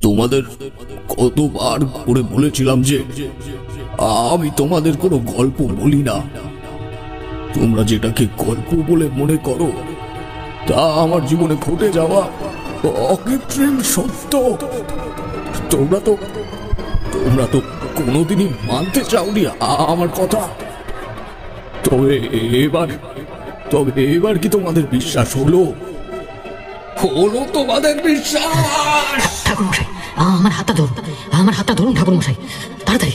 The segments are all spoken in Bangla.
তোমাদের কতবার করে বলেছিলাম যে আমি তোমাদের কোনো গল্প বলি না। তোমরা যেটাকে গল্প বলে মনে করো তা আমার জীবনে ঘটে যাওয়া অকৃত্রিম সত্য। তোমরা তো কোনোদিনই মানতে চাওনি আমার কথা। তবে এবার কি তোমাদের বিশ্বাস হলো? তোমাদের বিশ্বাস? ঠাকুর মশাই, আমার হাতটা ধরুন, আমার হাতটা ধরুন ঠাকুর মশাই, তাড়াতাড়ি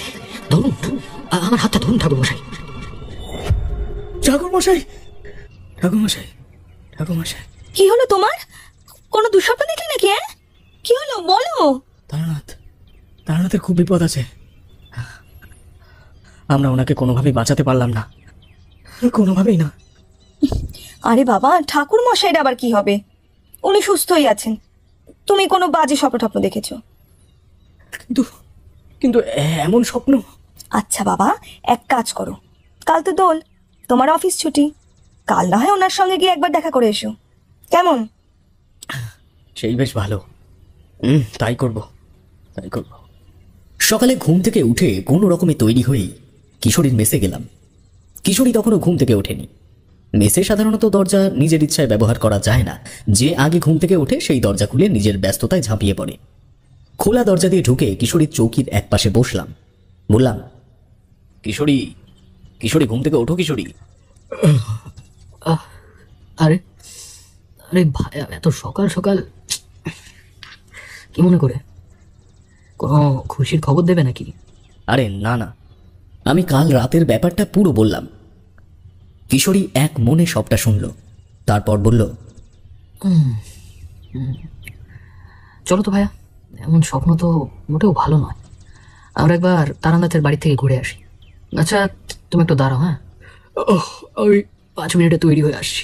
ধরুন, আমার হাতটা ধরুন ঠাকুর মশাই। ঠাকুর মশাই, ঠাকুর মশাই, ঠাকুর মশাই, কি হলো তোমার? কোনো দুঃস্বপ্ন দেখলে নাকি? কি হলো বলো। তারানাথের খুব বিপদ আছে। আমরা ওনাকে কোনোভাবেই বাঁচাতে পারলাম না, কোনোভাবেই না। আরে বাবা, ঠাকুর মশাইর আবার কি হবে? উনি সুস্থই আছেন। তুমি কোনো বাজে স্বপ্ন টপ্ন দেখেছো? কিন্তু এমন স্বপ্ন? আচ্ছা বাবা, এক কাজ করো, কাল তো দোল, তোমার অফিস ছুটি, কাল না হয় ওনার সঙ্গে গিয়ে একবার দেখা করে এসো, কেমন? সেই বেশ ভালো, তাই করব। সকালে ঘুম থেকে উঠে কোনো রকমে তৈরি হয়েই কিশোরীর মেসে গেলাম। কিশোরী তখনও ঘুম থেকে ওঠেনি। মেসে সাধারণত দরজা নিজের ইচ্ছায় ব্যবহার করা যায় না। যে আগে ঘুম থেকে ওঠে সেই দরজা খুলে নিজের ব্যস্ততায় ঝাঁপিয়ে পড়ে। খোলা দরজা দিয়ে ঢুকে কিশোরীর চৌকির এক পাশে বসলাম। বললাম, কিশোরী, কিশোরী ঘুম থেকে ওঠো কিশোরী। আরে আরে ভাই, এত সকাল সকাল কি মনে করে? কোনো খুশির খবর দেবে নাকি? আরে না না, আমি কাল রাতের ব্যাপারটা পুরো বললাম। কিশোরী এক মনে সবটা শুনল, তারপর বলল, চলো তো ভাইয়া, এমন স্বপ্ন তো মোটেও ভালো নয়। আমরা একবার তারানাথের বাড়ি থেকে ঘুরে আসি। আচ্ছা তুমি একটু দাঁড়াও, হ্যাঁ, ওই 5 মিনিটে তৈরি হয়ে আসছি।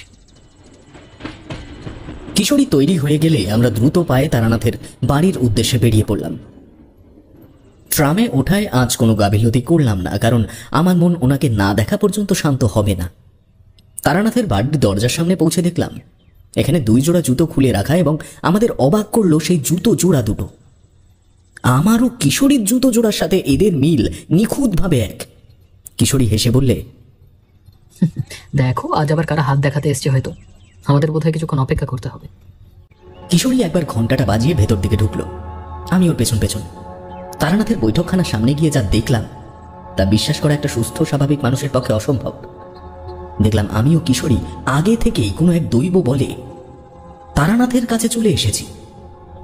কিশোরী তৈরি হয়ে গেলে আমরা দ্রুত পায়ে তারানাথের বাড়ির উদ্দেশ্যে বেরিয়ে পড়লাম। ট্রামে ওঠায় আজ কোনো গাফিলতি করলাম না, কারণ আমার মন ওনাকে না দেখা পর্যন্ত শান্ত হবে না। তারানাথের বাড়ির দরজার সামনে পৌঁছে দেখলাম এখানে 2 জোড়া জুতো খুলে রাখা, এবং আমাদের অবাক করলো সেই জুতো জোড়া দুটো। আমারও কিশোরীর জুতো জোড়ার সাথে এদের মিল নিখুঁতভাবে এক। কিশোরী হেসে বললে, দেখো আজ আবার কারা হাত দেখাতে এসছে, হয়তো আমাদের বোধহয় কিছুক্ষণ অপেক্ষা করতে হবে। কিশোরী একবার ঘন্টাটা বাজিয়ে ভেতর দিকে ঢুকলো, আমি ওর পেছন পেছন। তারানাথের বৈঠকখানার সামনে গিয়ে যা দেখলাম তা বিশ্বাস করা একটা সুস্থ স্বাভাবিক মানুষের পক্ষে অসম্ভব। দেখলাম আমি ও কিশোরী আগে থেকেই কোনো এক দৈব বলে তারানাথের কাছে চলে এসেছি,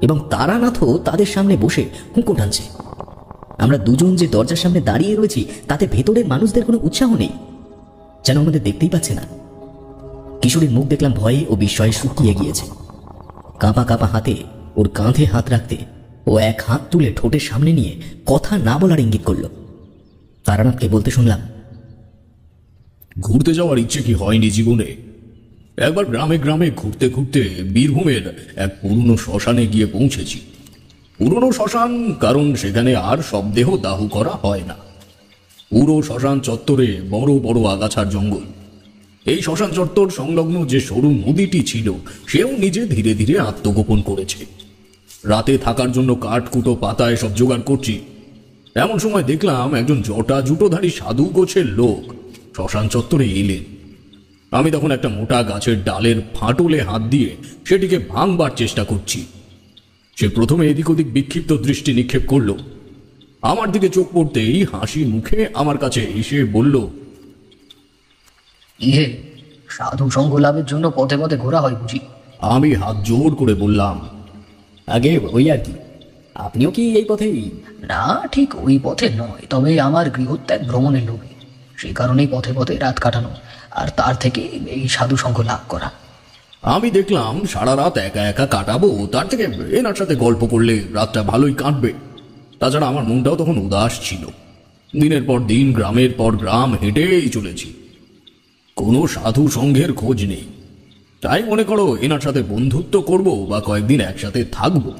এবং তারানাথও তাদের সামনে বসে হুঁকো টানছে। আমরা দুজন যে দরজার সামনে দাঁড়িয়ে রয়েছি তাতে ভেতরের মানুষদের কোনো উৎসাহ নেই, যেন আমাদের দেখতেই পাচ্ছে না। কিশোরীর মুখ দেখলাম ভয়ে ও বিস্ময়ে শুকিয়ে গিয়েছে। কাঁপা কাঁপা হাতে ওর কাঁধে হাত রাখতে ও এক হাত তুলে ঠোঁটের সামনে নিয়ে কথা না বলার ইঙ্গিত করল। তারানাথকে বলতে শুনলাম, ঘুরতে যাওয়ার ইচ্ছে কি হয়নি জীবনে? একবার গ্রামে গ্রামে ঘুরতে ঘুরতে বীরভূমের এক পুরনো শ্মশানে গিয়ে পৌঁছেছি। পুরনো শ্মশান, কারণ সেখানে আর শবদেহ দাহ করা হয় না। পুরো শ্মশান চত্বরে বড় বড় আগাছার জঙ্গল। এই শ্মশান চত্বর সংলগ্ন যে সরু নদীটি ছিল সেও নিজে ধীরে ধীরে আত্মগোপন করেছে। রাতে থাকার জন্য কাঠকুটো পাতা এসব জোগাড় করছি, এমন সময় দেখলাম একজন জটা জুটোধারী সাধু গোছের লোক শ্মশান চত্বরে এলেন। আমি তখন একটা মোটা গাছের ডালের ফাটলে হাত দিয়ে সেটিকে ভাঙবার চেষ্টা করছি। সে প্রথমে এদিক ওদিক বিক্ষিপ্ত দৃষ্টি নিক্ষেপ করলো। আমার দিকে চোখ পড়তেই হাসি মুখে আমার কাছে এসে বলল, ইয়ে, সাধু সঙ্গ লাভের জন্য পথে পথে ঘোরা হয় বুঝি? আমি হাত জোর করে বললাম, আগে ওই আর কি, আপনিও কি এই পথেই? না, ঠিক ওই পথে নয়, তবে আমার গৃহত্যাগ ভ্রমণের লোভে, সেই কারণেই পথে পথে রাত কাটানো, আর তার থেকে এই সাধু সঙ্গ লাভ করা। আমি দেখলাম সারা রাত একা একা কাটাবো, তার থেকে এনার সাথে গল্প করলে রাতটা ভালোই কাটবে। তাছাড়া আমার মনটাও তখন উদাস ছিল। দিনের পর দিন গ্রামের পর গ্রাম হেঁটেই চলেছি, কোনো সাধু সঙ্ঘের খোঁজ নেই। তাই মনে করো এনার সাথে বন্ধুত্ব করব বা কয়েকদিন একসাথে থাকবো,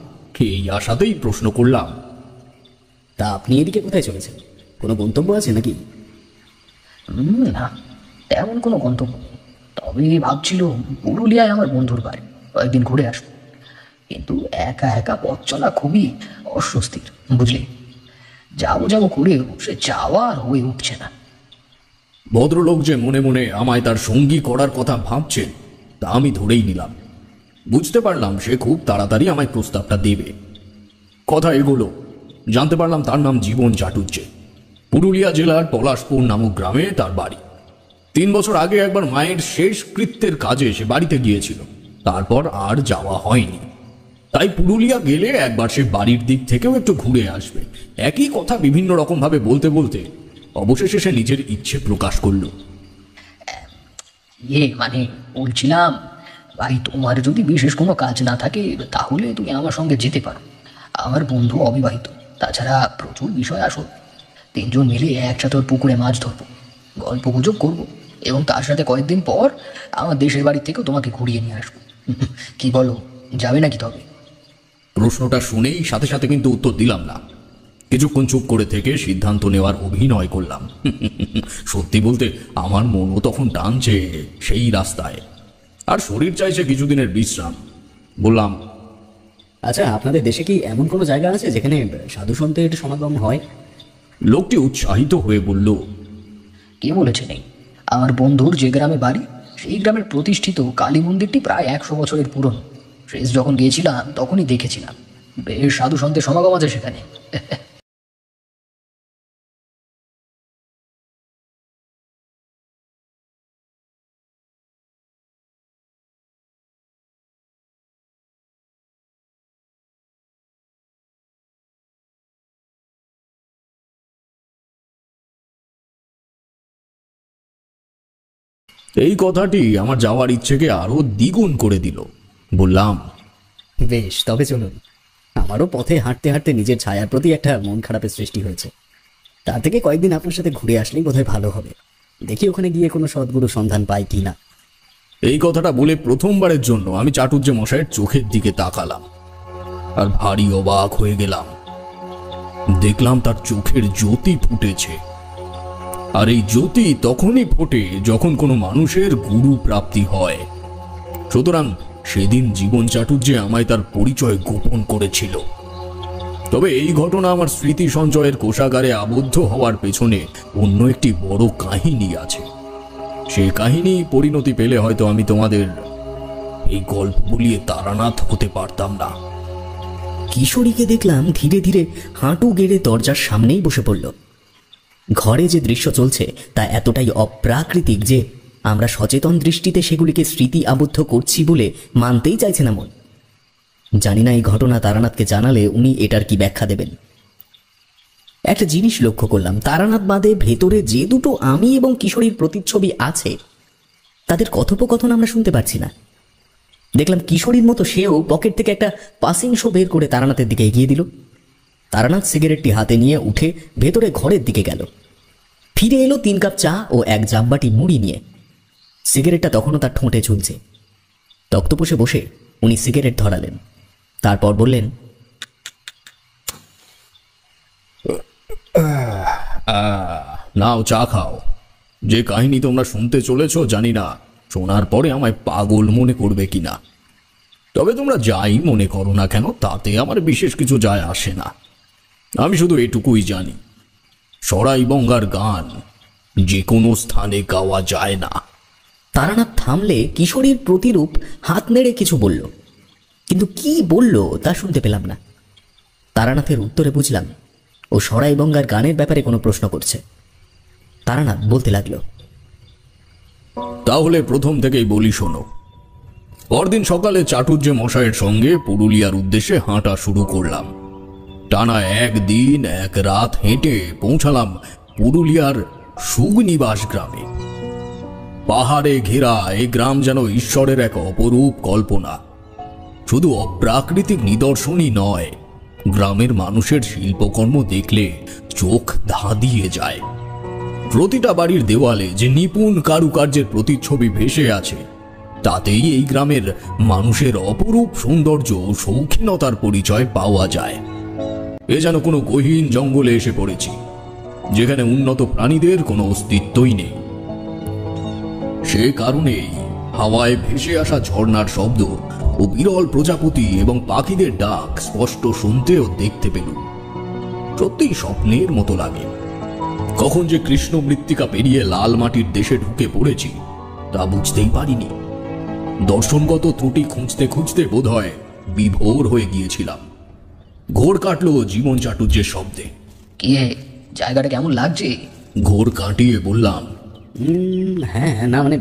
এই আশাতেই প্রশ্ন করলাম, তা আপনি এদিকে কোথায় চলেছেন? কোনো গন্তব্য আছে নাকি? না, তেমন কোনো গন্তব্য নেই, তবে ভাবছিল পুরুলিয়ায় আমার বন্ধুর বাড়ি, কয়েকদিন ঘুরে আসবো। কিন্তু একা একা পথ চলা খুবই অস্বস্তির, বুঝলি? যাবো যাবো করেও সে যাওয়া আর হয়ে উঠছে না। ভদ্রলোক যে মনে মনে আমায় তার সঙ্গী করার কথা ভাবছেন তা আমি ধরেই নিলাম। বুঝতে পারলাম সে খুব তাড়াতাড়ি আমায় প্রস্তাবটা দেবে। কথা এগোলো, জানতে পারলাম তার নাম জীবন চাটুর্যে। পুরুলিয়া জেলার পলাশপুর নামক গ্রামে তার বাড়ি। 3 বছর আগে একবার মায়ের শেষ কৃত্যের কাজে সে বাড়িতে গিয়েছিল, তারপর আর যাওয়া হয়নি। তাই পুরুলিয়া গেলে একবার সে বাড়ির দিক থেকেও একটু ঘুরে আসবে। একই কথা বিভিন্ন রকম ভাবে বলতে বলতে অবশেষে সে নিজের ইচ্ছে প্রকাশ করলো। মানে বলছিলাম ভাই, তোমার যদি বিশেষ কোনো কাজ না থাকে তাহলে তুমি আমার সঙ্গে যেতে পারো। আমার বন্ধু অবিবাহিত, তাছাড়া প্রচুর বিষয় আসল। 3 জন মিলে একসাথে ওর পুকুরে মাছ ধরবো, গল্প গুজব করবো, এবং তার সাথে কয়েকদিন পর আমার দেশের বাড়ি থেকেও তোমাকে ঘুরিয়ে নিয়ে আসবো। কি বলো, যাবে নাকি তবে? প্রশ্নটা শুনেই সাথে সাথে কিন্তু উত্তর দিলাম না। কিছুক্ষণ চুপ করে থেকে সিদ্ধান্ত নেওয়ার অভিনয় করলাম। সত্যি বলতে আমার মনও তখন টানছে সেই রাস্তায়, আর শরীর চাইছে কিছুদিনের বিশ্রাম। বললাম, আচ্ছা, আপনাদের দেশে কি এমন কোনো জায়গা আছে যেখানে সাধু সন্তের সমাগম হয়? লোকটি উৎসাহিত হয়ে বলল, কে বলেছে নেই? আমার বন্ধুর যে গ্রামে বাড়ি সেই গ্রামের প্রতিষ্ঠিত কালী মন্দিরটি প্রায় 100 বছরের পুরনো। শেষ যখন গিয়েছিলাম তখনই দেখেছিলাম, বেশ সাধু সন্তের সমাগম আছে সেখানে। এই কথাটি আমার যাওয়ার ইচ্ছেকে আরো দ্বিগুণ করে দিল। বললাম, বেশ, তবে চলুন। আমারও পথে হাঁটতে হাঁটতে নিজের ছায়ার প্রতি একটা মন খারাপের সৃষ্টি হয়েছে। তার থেকে কয়েকদিন আপনার সাথে ঘুরে আসলেই বোধহয় ভালো হবে। দেখি ওখানে গিয়ে কোনো সদ্গুরু সন্ধান পাই কি না। এই কথাটা বলে প্রথমবারের জন্য আমি চাটুর্যে মশাইয়ের চোখের দিকে তাকালাম, আর ভারী অবাক হয়ে গেলাম। দেখলাম তার চোখের জ্যোতি ফুটেছে, আর এই জ্যোতি তখনই ফোটে যখন কোনো মানুষের গুরু প্রাপ্তি হয়। সুতরাং সেদিন জীবন চাটুর্যে আমায় তার পরিচয় গোপন করেছিল। তবে এই ঘটনা আমার স্মৃতি সঞ্চয়ের কোষাগারে আবদ্ধ হওয়ার পেছনে অন্য একটি বড় কাহিনী আছে। সেই কাহিনী পরিণতি পেলে হয়তো আমি তোমাদের এই গল্প বলিয়ে তারানাথ হতে পারতাম না। কিশোরীকে দেখলাম ধীরে ধীরে হাঁটু গেড়ে দরজার সামনেই বসে পড়ল। ঘরে যে দৃশ্য চলছে তা এতটাই অপ্রাকৃতিক যে আমরা সচেতন দৃষ্টিতে সেগুলিকে স্মৃতি আবদ্ধ করছি বলে মানতেই চাইছে না মন। জানি না এই ঘটনা তারানাথকে জানালে উনি এটার কি ব্যাখ্যা দেবেন। একটা জিনিস লক্ষ্য করলাম, তারানাথ বাদে ভেতরে যে দুটো আমি এবং কিশোরীর প্রতিচ্ছবি আছে তাদের কথোপকথন আমরা শুনতে পাচ্ছি না। দেখলাম কিশোরীর মতো সেও পকেট থেকে একটা পাসিং শো বের করে তারানাথের দিকে এগিয়ে দিল। তারানাথ সিগারেটটি হাতে নিয়ে উঠে ভেতরে ঘরের দিকে গেল। ফিরে এলো 3 কাপ চা ও 1 জামবাটি মুড়ি নিয়ে। সিগারেটটা তখনও তার ঠোঁটে ঝুলছে। তক্তপোষে বসে উনি সিগারেট ধরালেন, তারপর বললেন, নাও চা খাও। যে কাহিনী তোমরা শুনতে চলেছ জানি না শোনার পরে আমায় পাগল মনে করবে কিনা, তবে তোমরা যাই মনে করো না কেন তাতে আমার বিশেষ কিছু যায় আসে না। আমি শুধু এটুকুই জানি, সরাইবঙ্গার গান যে কোনো স্থানে গাওয়া যায় না। তারানাথ থামলে কিশোরীর প্রতিরূপ হাত নেড়ে কিছু বলল, কিন্তু কি বলল তা শুনতে পেলাম না। তারানাথের উত্তরে বুঝলাম ও সরাইবঙ্গার গানের ব্যাপারে কোনো প্রশ্ন করছে। তারানাথ বলতে লাগলো, তাহলে প্রথম থেকেই বলি শোনো। পরদিন সকালে চাটুর্যে মশাইয়ের সঙ্গে পুরুলিয়ার উদ্দেশ্যে হাঁটা শুরু করলাম। টানা 1 দিন 1 রাত হেঁটে পৌঁছালাম পুরুলিয়ার সুগনিবাস গ্রামে। পাহাড়ে ঘেরা এই গ্রাম যেন ঈশ্বরের এক অপরূপ কল্পনা। শুধু অপ্রাকৃতিক নিদর্শনই নয়, গ্রামের মানুষের শিল্পকর্ম দেখলে চোখ ধাঁধিয়ে যায়। প্রতিটা বাড়ির দেওয়ালে যে নিপুণ কারুকার্যের প্রতিচ্ছবি ভেসে আছে তাতেই এই গ্রামের মানুষের অপরূপ সৌন্দর্য ও শৌখিনতার পরিচয় পাওয়া যায়। এ যেন কোনো গহীন জঙ্গলে এসে পড়েছি, যেখানে উন্নত প্রাণীদের কোনো অস্তিত্বই নেই। সে কারণেই হাওয়ায় ভেসে আসা ঝর্ণার শব্দ ও বিরল প্রজাপতি এবং পাখিদের ডাক স্পষ্ট শুনতে ও দেখতে পেলুম। সত্যিই স্বপ্নের মতো লাগে। কখন যে কৃষ্ণ মৃত্তিকা পেরিয়ে লাল মাটির দেশে ঢুকে পড়েছি তা বুঝতেই পারিনি। দর্শনগত ত্রুটি খুঁজতে খুঁজতে বোধহয় বিভোর হয়ে গিয়েছিলাম। ঘোর কাটলো জীবন চাটুর্যের শব্দে। কি জায়গাটা কেমন লাগছে? ঘোর কাটিয়ে বললাম, হ্যাঁ, না মানে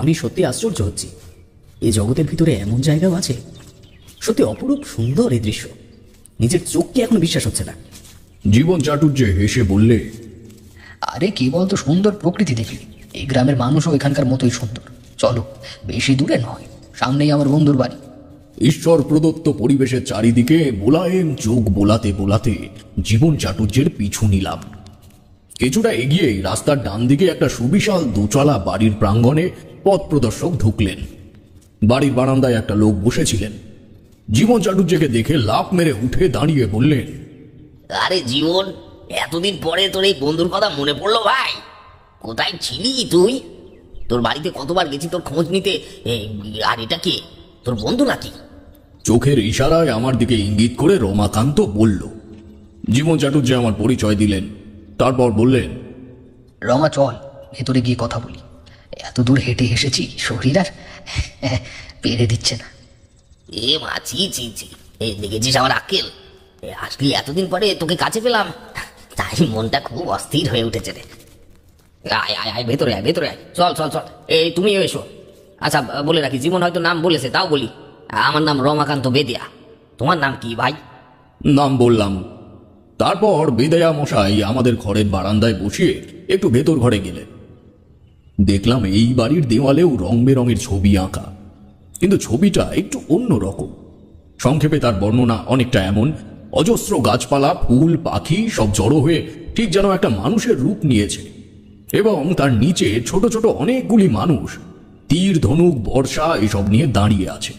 আমি সত্যি আশ্চর্য হচ্ছি। এই জগতের ভিতরে এমন জায়গাও আছে। সত্যি অপরূপ সুন্দর এই দৃশ্য, নিজের চোখকে এখন বিশ্বাস হচ্ছে না। জীবন চাটুর্য হেসে বললে, আরে কি বলতো, সুন্দর প্রকৃতি দেখলি। এই গ্রামের মানুষও এখানকার মতোই সুন্দর। চলো, বেশি দূরে নয়, সামনেই আমার বন্ধুর বাড়ি। ঈশ্বর প্রদত্ত পরিবেশের চারিদিকে মোলায়েম চোখ বোলাতে বোলাতে জীবন চাটুর্যের পিছু নিলাম। কিছুটা এগিয়েই রাস্তার ডান দিকে একটা সুবিশাল দোতলা বাড়ির প্রাঙ্গণে পথ প্রদর্শক ঢুকলেন। বাড়ির বারান্দায় একটা লোক বসেছিলেন। জীবন চাটুর্যকে দেখে লাফ মেরে উঠে দাঁড়িয়ে বললেন, আরে জীবন, এতদিন পরে তোর এই বন্ধুর কথা মনে পড়লো ভাই। কোথায় ছিলি তুই? তোর বাড়িতে কতবার গেছি তোর খোঁজ নিতে। আর এটা কে, তোর বন্ধু নাকি? চোখের ইশারায় আমার দিকে ইঙ্গিত করে রমাকান্ত বলল। জীবন চাটুর্য আমার পরিচয় দিলেন, তারপর বললেন, রমা চল, ভেতরে গিয়ে কথা বলি। এত দূর হেঁটে এসেছি, শরীর আর পেরে দিচ্ছে না। এ মা, ছি ছি ছি, দেখেছিস আমার আক্কেল? আসলি এতদিন পরে তোকে কাছে পেলাম, তাই মনটা খুব অস্থির হয়ে উঠেছে রে। আয় আয় আয়, ভেতরে আয়, ভেতরে আয়, চল চল চল। এই তুমিও এসো। আচ্ছা বলে রাখি, জীবন হয়তো নাম বলেছে, তাও বলি, আমার নাম রমাকান্ত বেদিয়া। তোমার নাম কি ভাই? নাম বললাম। তারপর বেদয়া মশাই আমাদের ঘরের বারান্দায় বসিয়ে একটু ভেতর ঘরে গেলেন। দেখলাম এই বাড়ির দেওয়ালেও রং বেরঙের ছবি আঁকা, কিন্তু ছবিটা একটু অন্য রকম। সংক্ষেপে তার বর্ণনা অনেকটা এমন: অজস্র গাছপালা, ফুল, পাখি সব জড়ো হয়ে ঠিক যেন একটা মানুষের রূপ নিয়েছে, এবং তার নিচে ছোট ছোট অনেকগুলি মানুষ তীর, ধনুক, বর্ষা এসব নিয়ে দাঁড়িয়ে আছে।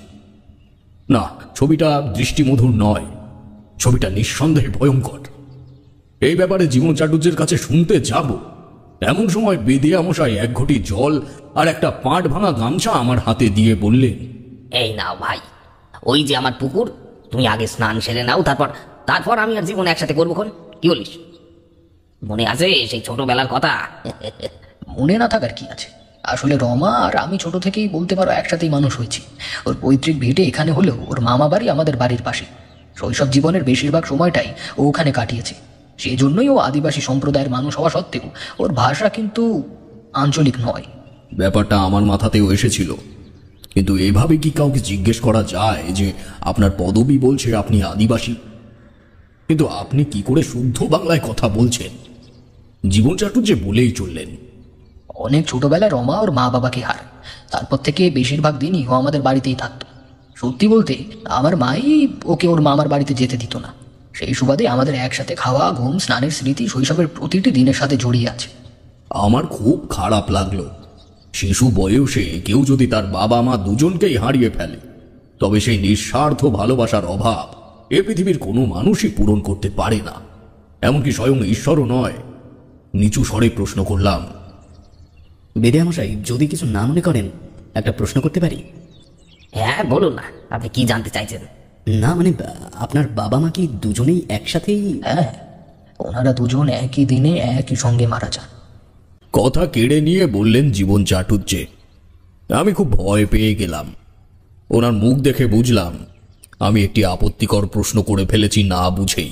না, ছবিটা দৃষ্টিমধুর নয়, ছবিটা নিঃসন্দেহে ভয়ঙ্কর। এই ব্যাপারে জীবন চাটুর্যের কাছে শুনতে যাব, এমন সময় বেদিয়া মশাই এক ঘটি জল আর একটা পাট ভাঙা গামছা আমার হাতে দিয়ে বললেন, এই নাও ভাই, ওই যে আমার পুকুর, তুমি আগে স্নান সেরে নাও, তারপর তারপর আমি আর জীবন একসাথে করবো। কি বলিস? মনে আছে সেই ছোটবেলার কথা? মনে না থাকার কি আছে? আসলে রমা আর আমি ছোট থেকেই বলতে পারো একসাথেই মানুষ হয়েছি। ওর পৈতৃক ভিটে এখানে হলেও ওর মামা বাড়ি আমাদের বাড়ির পাশে। শৈশব জীবনের বেশিরভাগ সময়টাই ও ওখানে কাটিয়েছে। সেই জন্যই ও আদিবাসী সম্প্রদায়ের মানুষ হওয়া সত্ত্বেও ওর ভাষা কিন্তু আঞ্চলিক নয়। ব্যাপারটা আমার মাথাতেও এসেছিল, কিন্তু এভাবে কি কাউকে জিজ্ঞেস করা যায় যে আপনার পদবি বলছে আপনি আদিবাসী, কিন্তু আপনি কি করে শুদ্ধ বাংলায় কথা বলছেন? জীবন চাটুর্য বলেই চললেন, অনেক ছোটবেলায় রমা ওর মা বাবাকে হারায়। তারপর থেকে বেশিরভাগ দিনই ও আমাদের বাড়িতেই থাকতো। সত্যি বলতে আমার মাই ওকে ওর মামার বাড়িতে যেতে দিত না। সেই সুবাদে আমাদের একসাথে খাওয়া, ঘুম, স্নানের স্মৃতি শৈশবের প্রতিটি দিনের সাথে জড়িয়ে আছে। আমার খুব খারাপ লাগলো। শিশু বয়সে কেউ যদি তার বাবা মা দুজনকেই হারিয়ে ফেলে, তবে সেই নিঃস্বার্থ ভালোবাসার অভাব এ পৃথিবীর কোনো মানুষই পূরণ করতে পারে না, এমনকি স্বয়ং ঈশ্বরও নয়। নিচু স্বরে প্রশ্ন করলাম, বেদিয়া মশাই, যদি কিছু না মনে করেন একটা প্রশ্ন করতে পারি? হ্যাঁ বলুন না, আপনি কি জানতে চাইছেন? না মানে আপনার বাবা মা কি দুজনেই একসাথেই? হ্যাঁ, ওনারা দুজন একই দিনে একই সঙ্গে মারা যান। কথা কেড়ে নিয়ে বললেন জীবন চাটুর্যে। আমি খুব ভয় পেয়ে গেলাম। ওনার মুখ দেখে বুঝলাম আমি একটি আপত্তিকর প্রশ্ন করে ফেলেছি না বুঝেই।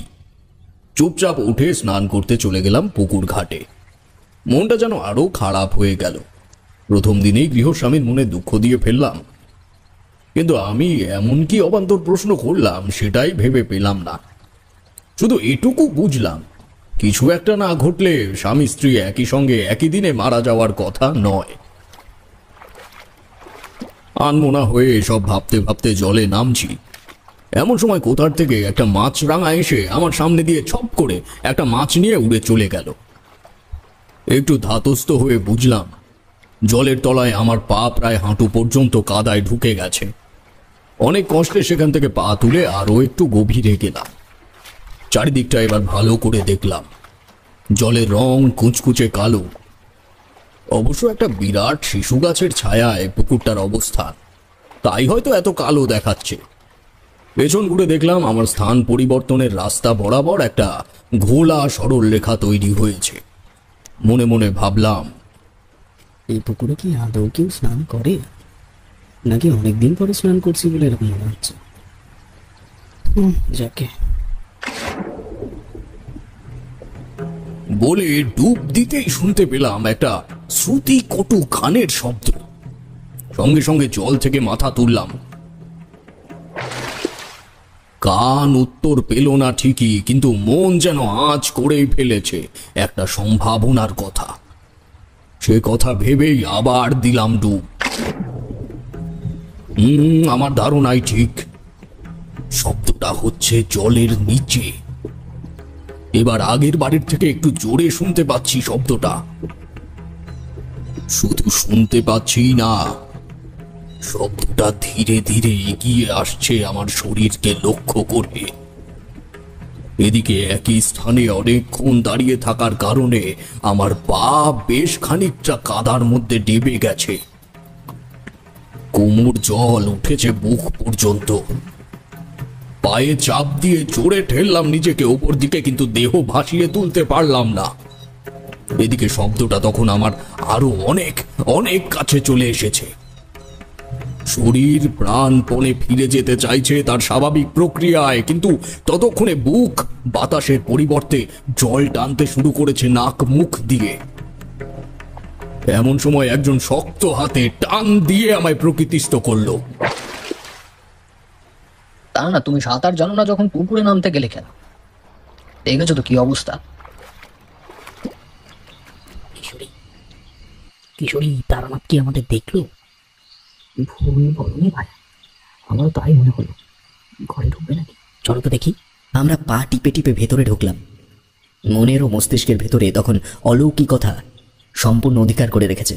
চুপচাপ উঠে স্নান করতে চলে গেলাম পুকুর ঘাটে। মনটা যেন আরো খারাপ হয়ে গেল। প্রথম দিনেই গৃহস্বামীর মনে দুঃখ দিয়ে ফেললাম, কিন্তু আমি এমন কি অবান্তর প্রশ্ন করলাম সেটাই ভেবে পেলাম না। শুধু এটুকু বুঝলাম, কিছু একটা না ঘটলে স্বামী স্ত্রী একই সঙ্গে একই দিনে মারা যাওয়ার কথা নয়। আনমনা হয়ে এসব ভাবতে ভাবতে জলে নামছি, এমন সময় কোথার থেকে একটা মাছরাঙা এসে আমার সামনে দিয়ে ছপ করে একটা মাছ নিয়ে উড়ে চলে গেল। একটু ধাতস্থ হয়ে বুঝলাম জলের তলায় আমার পা প্রায় হাঁটু পর্যন্ত কাদায় ঢুকে গেছে। অনেক কষ্টে সেখান থেকে পা তুলে আরো একটু গভীরে গেলাম। চারিদিকটা এবার ভালো করে দেখলাম। জলের রং কুচকুচে কালো। অবশ্য একটা বিরাট শিশু গাছের ছায়ায় পুকুরটার অবস্থান, তাই হয়তো এত কালো দেখাচ্ছে। পেছন ঘুরে দেখলাম আমার স্থান পরিবর্তনের রাস্তা বরাবর একটা ঘোলা সরল রেখা তৈরি হয়েছে। মনে মনে ভাবলাম, এই পুকুরে কি আদৌ কেউ স্নান করে, নাকি অনেকদিন পরে স্নান করছি বলে এরকম মনে হচ্ছে। যাকে বলে ডুব দিতেই শুনতে পেলাম একটা শ্রুতি কটু গানের শব্দ। সঙ্গে সঙ্গে জল থেকে মাথা তুললাম। কান উত্তর পেল না ঠিকই, কিন্তু মন যেন আঁচ করেই ফেলেছে একটা সম্ভাবনার কথা। সে কথা ভেবেই আবার দিলাম ডুব। আমার ধারণাই ঠিক, শব্দটা হচ্ছে জলের নিচে। এবার আগের বাড়ির থেকে একটু জোরে শুনতে পাচ্ছি শব্দটা। শুধু শুনতে পাচ্ছি না, শব্দটা ধীরে ধীরে এগিয়ে আসছে আমার শরীরকে লক্ষ্য করে। এদিকে একই স্থানে অনেকক্ষণ দাঁড়িয়ে থাকার কারণে আমার পা বেশ খানিকটা কাদার মধ্যে ডেবে গেছে। কোমর জল উঠেছে বুক পর্যন্ত। পায়ে চাপ দিয়ে জোরে ঠেললাম নিজেকে ওপর দিকে, কিন্তু দেহ ভাসিয়ে তুলতে পারলাম না। এদিকে শব্দটা তখন আমার আরো অনেক অনেক কাছে চলে এসেছে। শরীর প্রাণপণে ফিরে যেতে চাইছে তার স্বাভাবিক প্রক্রিয়ায়, কিন্তু ততক্ষণে বুক বাতাসের পরিবর্তে জল টানতে শুরু করেছে নাক মুখ দিয়ে। এমন সময় একজন শক্ত হাতে টান দিয়ে আমায় প্রকৃতিস্থ করলো। তা না, তুমি সাঁতার জানো না যখন পুকুরে নামতে গেলে কেন? দেখেছো তো কি অবস্থা। কিশোরী কিশোরী তারানাথ কি আমাদের দেখলো? ভুল বলনি ভাই, আমারও তাই মনে হলো। ঘরে ঢুকবে নাকি? চলো তো দেখি। আমরা পা টিপে টিপে ভেতরে ঢুকলাম। মনের ও মস্তিষ্কের ভেতরে তখন অলৌকিকতা সম্পূর্ণ অধিকার করে রেখেছে।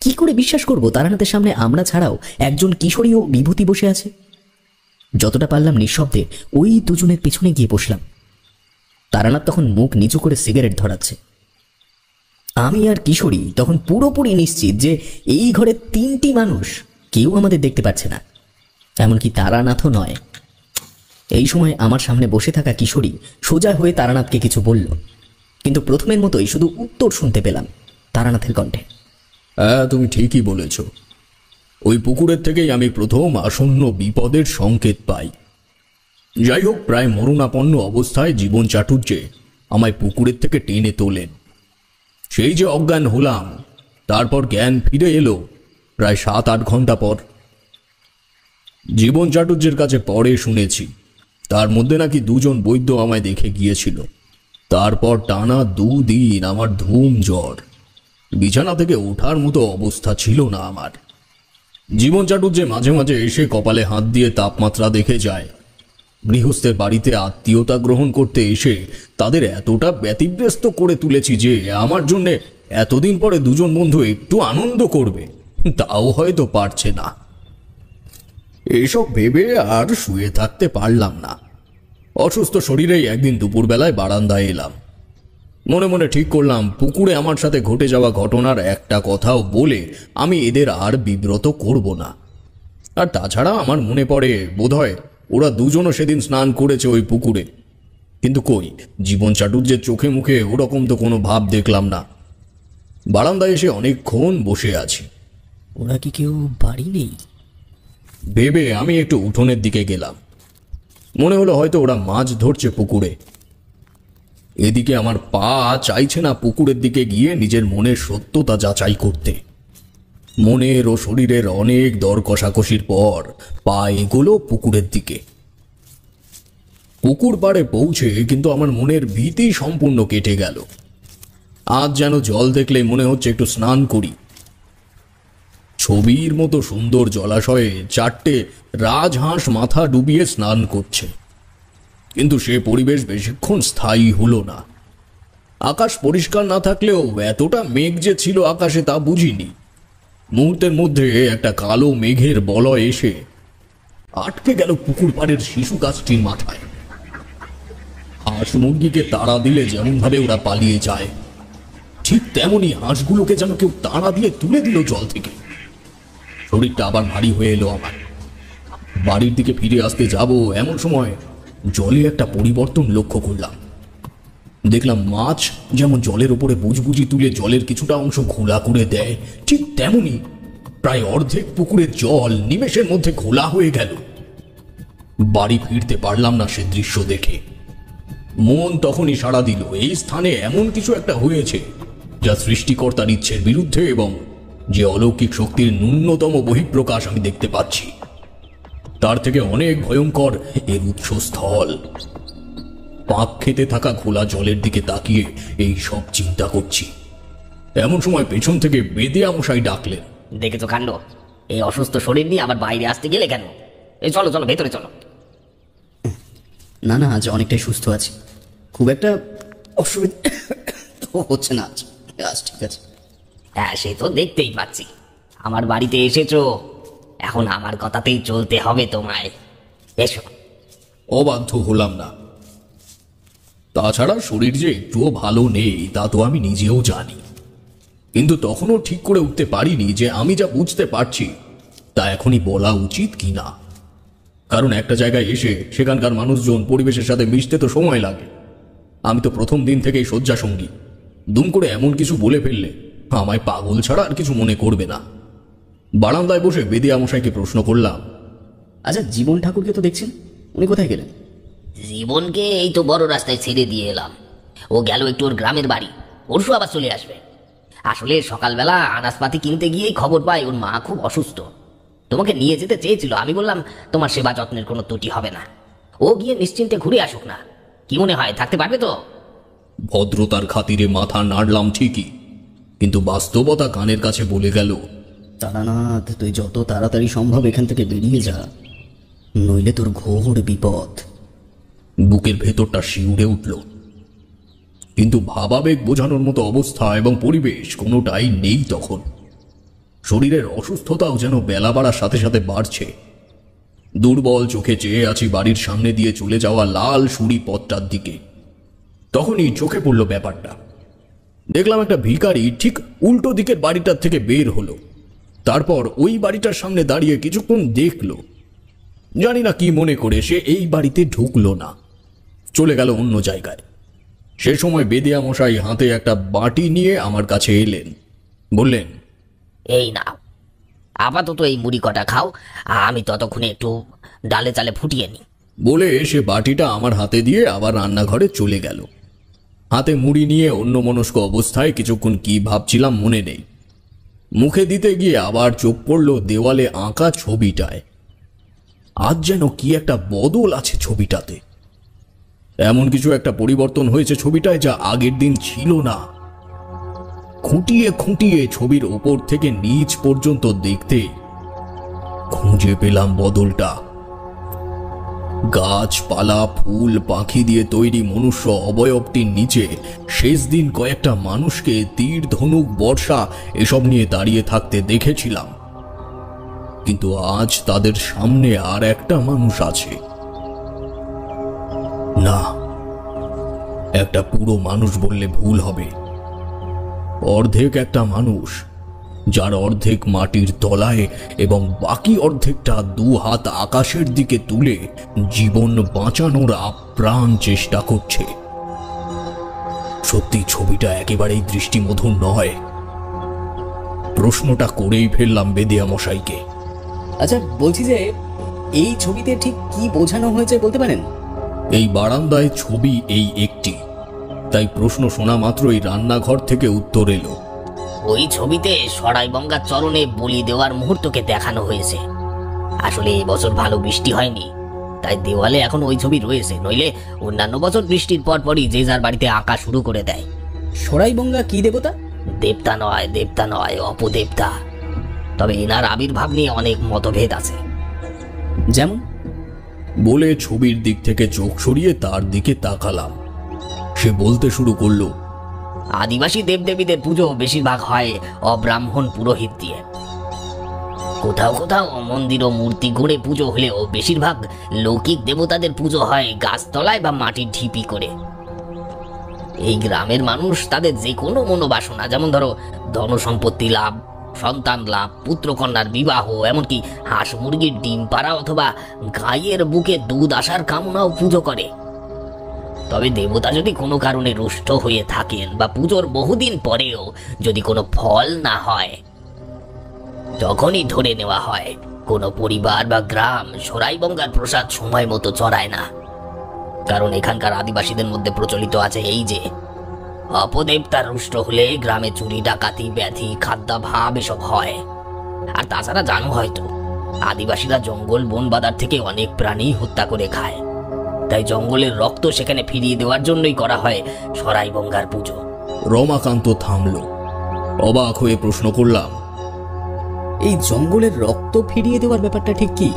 কি করে বিশ্বাস করব তারানাথের সামনে আমরা ছাড়াও একজন কিশোরী ও বিভূতি বসে আছে? যতটা পারলাম নিঃশব্দে ওই দুজনের পেছনে গিয়ে বসলাম। তারানাথ তখন মুখ নিচু করে সিগারেট ধরাচ্ছে। আমি আর কিশোরী তখন পুরোপুরি নিশ্চিত যে এই ঘরে তিনটি মানুষ, কেউ আমাদের দেখতে পাচ্ছে না, এমনকি তারানাথও নয়। এই সময় আমার সামনে বসে থাকা কিশোরী সোজা হয়ে তারানাথকে কিছু বলল, কিন্তু প্রথমের মতোই শুধু উত্তর শুনতে পেলাম তারানাথের কণ্ঠে। হ্যাঁ, তুমি ঠিকই বলেছ। ওই পুকুরের থেকেই আমি প্রথম আসন্ন বিপদের সংকেত পাই। যাই হোক, প্রায় মরণাপন্ন অবস্থায় জীবন চাটুর্যে আমায় পুকুরের থেকে টেনে তোলেন। সেই যে অজ্ঞান হলাম, তারপর জ্ঞান ফিরে এলো প্রায় 7-8 ঘন্টা পর। জীবন চাটুর্যের কাছে পরে শুনেছি তার মধ্যে নাকি 2 জন বৈদ্য আমায় দেখে গিয়েছিল। তারপর টানা 2 দিন আমার ধুম জ্বর, বিছানা থেকে ওঠার মতো অবস্থা ছিল না আমার। জীবন চাটুর্যে মাঝে মাঝে এসে কপালে হাত দিয়ে তাপমাত্রা দেখে যায়। গৃহস্থের বাড়িতে আত্মীয়তা গ্রহণ করতে এসে তাদের এতটা ব্যতিব্যস্ত করে তুলেছি যে আমার জন্য এতদিন পরে 2 জন বন্ধু একটু আনন্দ করবে, তাও হয়তো পারছে না। এসব ভেবে আর শুয়ে থাকতে পারলাম না। অসুস্থ শরীরেই একদিন দুপুরবেলায় বারান্দায় এলাম। মনে মনে ঠিক করলাম পুকুরে আমার সাথে ঘটে যাওয়া ঘটনার একটা কথাও বলে আমি এদের আর বিব্রত করব না। আর তাছাড়া আমার মনে পড়ে বোধহয় ওরা 2 জনও সেদিন স্নান করেছে ওই পুকুরে, কিন্তু কই জীবন চাটুর্যের চোখে মুখে ওরকম তো কোনো ভাব দেখলাম না। বারান্দায় এসে অনেকক্ষণ বসে আছি। ওরা কি কেউ বাড়ি নেই ভেবে আমি একটু উঠোনের দিকে গেলাম। মনে হলো হয়তো ওরা মাছ ধরছে পুকুরে। এদিকে আমার পা চাইছে না পুকুরের দিকে গিয়ে নিজের মনের সত্যতা যাচাই করতে। মনের ও শরীরের অনেক দর কষাকষির পর পা এগোলো পুকুরের দিকে। পুকুর পাড়ে পৌঁছে কিন্তু আমার মনের ভীতি সম্পূর্ণ কেটে গেল। আজ যেন জল দেখলে মনে হচ্ছে একটু স্নান করি। ছবির মতো সুন্দর জলাশয়ে 4টে রাজহাঁস মাথা ডুবিয়ে স্নান করছে, কিন্তু সে পরিবেশ বেশিক্ষণ স্থায়ী হলো না। আকাশ পরিষ্কার না থাকলেও এতটা মেঘ যে ছিল আকাশে তা বুঝিনি। মুহূর্তের মধ্যে একটা কালো মেঘের বলয় এসে আটকে গেল পুকুর পাড়ের শিশু গাছটির মাথায়। হাঁস মুরগিকে তাড়া দিলে যেমন ভাবে ওরা পালিয়ে যায়, ঠিক তেমনি হাঁসগুলোকে যেন কেউ তাড়া দিয়ে তুলে দিল জল থেকে। শরীরটা আবার ভারী হয়ে এলো আমার। বাড়ির দিকে ফিরে আসতে যাব এমন সময় জলে একটা পরিবর্তন লক্ষ্য করলাম। দেখলাম মাছ যেমন জলের উপরে বুজবুজি তুলে জলের কিছুটা অংশ ঘোলা করে দেয়, ঠিক তেমনি প্রায় অর্ধেক পুকুরের জল নিমেষের মধ্যে ঘোলা হয়ে গেল। বাড়ি ফিরতে পারলাম না সে দৃশ্য দেখে। মন তখনই সাড়া দিল, এই স্থানে এমন কিছু একটা হয়েছে যা সৃষ্টিকর্তার ইচ্ছের বিরুদ্ধে এবং যে অলৌকিক শক্তির ন্যূনতম বহিঃপ্রকাশ আমি দেখতে পাচ্ছি তার থেকে অনেক ভয়ঙ্কর এর উৎসস্থল। পাক খেতে থাকা খোলা জলের দিকে তাকিয়ে এই সব চিন্তা করছি, এমন সময় পেছন থেকে বেদিয়া মশাই ডাকলেন। দেখেছো কাণ্ড, এই অসুস্থ শরীর নিয়ে আবার বাইরে আসতে গেলে কেন? এই চলো চলো, ভেতরে চলো। না না, আজ অনেকটাই সুস্থ আছি, খুব একটা অসুবিধা তো হচ্ছে না আজ। আজ ঠিক আছে। হ্যাঁ, সে তো দেখতেই পাচ্ছি। আমার বাড়িতে এসেছো, এখন আমার কথাতেই চলতে হবে তোমায়। এসো। অবাধ্য হলাম না। তাছাড়া শরীর যে একটুও ভালো নেই তা তো আমি নিজেও জানি, কিন্তু তখনও ঠিক করে উঠতে পারিনি যে আমি যা বুঝতে পারছি তা এখনই বলা উচিত কিনা। কারণ একটা জায়গায় এসে সেখানকার মানুষজন পরিবেশের সাথে মিশতে তো সময় লাগে। আমি তো প্রথম দিন থেকেই শয্যাসঙ্গী, দুম করে এমন কিছু বলে ফেললে আমায় পাগল ছাড়া আর কিছু মনে করবে না। বারান্দায় বসে বেদিয়া মশাইকে প্রশ্ন করলাম, আচ্ছা, জীবন ঠাকুরকে তো দেখছেন, উনি কোথায় গেলেন? জীবনকে এই তো বড় রাস্তায় ছেড়ে দিয়ে এলাম। ও গেল একটু ওর গ্রামের বাড়ি, পরশু আবার চলে আসবে। আসলে সকালবেলা আনাজপাতি কিনতে গিয়েই খবর পাই ওর মা খুব অসুস্থ। তোমাকে নিয়ে যেতে চেয়েছিল, আমি বললাম তোমার সেবা যত্নের কোনো ত্রুটি হবে না, ও গিয়ে নিশ্চিন্তে ঘুরে আসুক না। কি মনে হয়, থাকতে পারবে তো? ভদ্রতার খাতিরে মাথা নাড়লাম ঠিকই, কিন্তু বাস্তবতা কানের কাছে বলে গেল, তারানাথ, তুই যত তাড়াতাড়ি সম্ভব এখান থেকে বেরিয়ে যা, নইলে তোর ঘোর বিপদ। বুকের ভেতরটা শিউরে উঠল, কিন্তু ভাবাবেগ বোঝানোর মতো অবস্থা এবং পরিবেশ কোনোটাই নেই তখন। শরীরের অসুস্থতাও যেন বেলা বাড়ার সাথে সাথে বাড়ছে। দুর্বল চোখে চেয়ে আছি বাড়ির সামনে দিয়ে চলে যাওয়া লাল সুড়ি পথটার দিকে। তখনই চোখে পড়ল ব্যাপারটা। দেখলাম একটা ভিখারি ঠিক উল্টো দিকের বাড়িটার থেকে বের হলো, তারপর ওই বাড়িটার সামনে দাঁড়িয়ে কিছুক্ষণ দেখলো। জানি না কি মনে করে সে এই বাড়িতে ঢুকলো না, চলে গেল অন্য জায়গায়। সে সময় বেদিয়া মশাই হাতে একটা বাটি নিয়ে আমার কাছে এলেন, বললেন, এই নাও, আপাতত এই মুড়ি কটা খাও, আমি ততক্ষণে একটু ডালে চালে ফুটিয়ে নি। বলে সে বাটিটা আমার হাতে দিয়ে আবার রান্নাঘরে চলে গেল। হাতে মুড়ি নিয়ে অন্যমনস্ক অবস্থায় কিছুক্ষণ কি ভাবছিলাম মনে নেই। মুখে দিতে গিয়ে আবার চোখ পড়ল দেওয়ালে আঁকা ছবিটায়। আজ যেন কি একটা বদল আছে ছবিটাতে, এমন কিছু একটা পরিবর্তন হয়েছে ছবিটায় যা আগের দিন ছিল না। খুঁটিয়ে খুঁটিয়ে ছবির ওপর থেকে নিচ পর্যন্ত দেখতে খুঁজে পেলাম বদলটা। গাছপালা, ফুল, পাখি দিয়ে তৈরি মনুষ্য অবয়বটির নিচে শেষ দিন কয়েকটা মানুষকে তীর, ধনুক, বর্ষা এসব নিয়ে দাঁড়িয়ে থাকতে দেখেছিলাম, কিন্তু আজ তাদের সামনে আর একটা মানুষ আছে। না, একটা পুরো মানুষ বললে ভুল হবে। অর্ধেক একটা মানুষ, যার অর্ধেক মাটির তলায় এবং বাকি অর্ধেকটা দু হাত আকাশের দিকে তুলে জীবন বাঁচানোর আপ্রাণ চেষ্টা করছে। সত্যি ছবিটা একেবারেই দৃষ্টিমধুর নয়। প্রশ্নটা করেই ফেললাম বেদিয়া মশাইকে। আচ্ছা, বলছি যে এই ছবিতে ঠিক কি বোঝানো হয়েছে বলতে পারেন? এই বারান্দায় ছবি এই একটি, তাই প্রশ্ন শোনা মাত্রই রান্নাঘর থেকে উত্তর এলো। ওই ছবিতে সরাইবঙ্গার চরণে বলি দেওয়ার মুহূর্তকে দেখানো হয়েছে। আসলে এই বছর ভালো বৃষ্টি হয়নি, তাই দেওয়ালে এখন ওই ছবি রয়েছে, নইলে অন্যান্য বছর বৃষ্টির পরপরই যে যার বাড়িতে আঁকা শুরু করে দেয়। সরাইবঙ্গা কি দেবতা? দেবতা নয়, অপদেবতা। তবে এনার আবির্ভাব নিয়ে অনেক মতভেদ আছে। যেমন? বলে ছবির দিক থেকে চোখ সরিয়ে তার দিকে তাকালাম। সে বলতে শুরু করলো, আদিবাসী দেবদেবীদের পুজো বেশিরভাগ হয় অব্রাহ্মণ পুরোহিত দিয়ে। কোথাও কোথাও মন্দির ও মূর্তি গড়ে পুজো হলেও বেশিরভাগ লৌকিক দেবতাদের পুজো হয় গাছতলায় বা মাটির ঢিপি করে। এই গ্রামের মানুষ তাদের যে কোনো মনোবাসনা, যেমন ধরো ধন সম্পত্তি লাভ, সন্তান লাভ, পুত্রকন্যার বিবাহ, এমনকি হাঁস মুরগির ডিম পাড়া অথবা গাইয়ের বুকে দুধ আসার কামনাও পুজো করে। তবে দেবতা যদি কোনো কারণে রুষ্ট হয়ে থাকেন বা পুজোর বহুদিন পরেও যদি কোনো ফল না হয়, তখনই ধরে নেওয়া হয় কোনো পরিবার বা গ্রাম সরাইবঙ্গার প্রসাদ সময় মতো চড়ায় না। কারণ এখানকার আদিবাসীদের মধ্যে প্রচলিত আছে এই যে অপদেবতার রুষ্ট হলে গ্রামে চুরি ডাকাতি ব্যাধি খাদ্যাভাব এসব হয়। আর তাছাড়া জানো হয়তো আদিবাসীরা জঙ্গল বন বাদার থেকে অনেক প্রাণী হত্যা করে খায়, তাই জঙ্গলের রক্ত সেখানে ফিরিয়ে দেওয়ার জন্যই করা হয় সরাইবঙ্গার পুজো। রমাকান্ত থামল। অবাক হয়ে প্রশ্ন করলাম, এই জঙ্গলের রক্ত ফিরিয়ে দেওয়ার ব্যাপারটা ঠিক কি?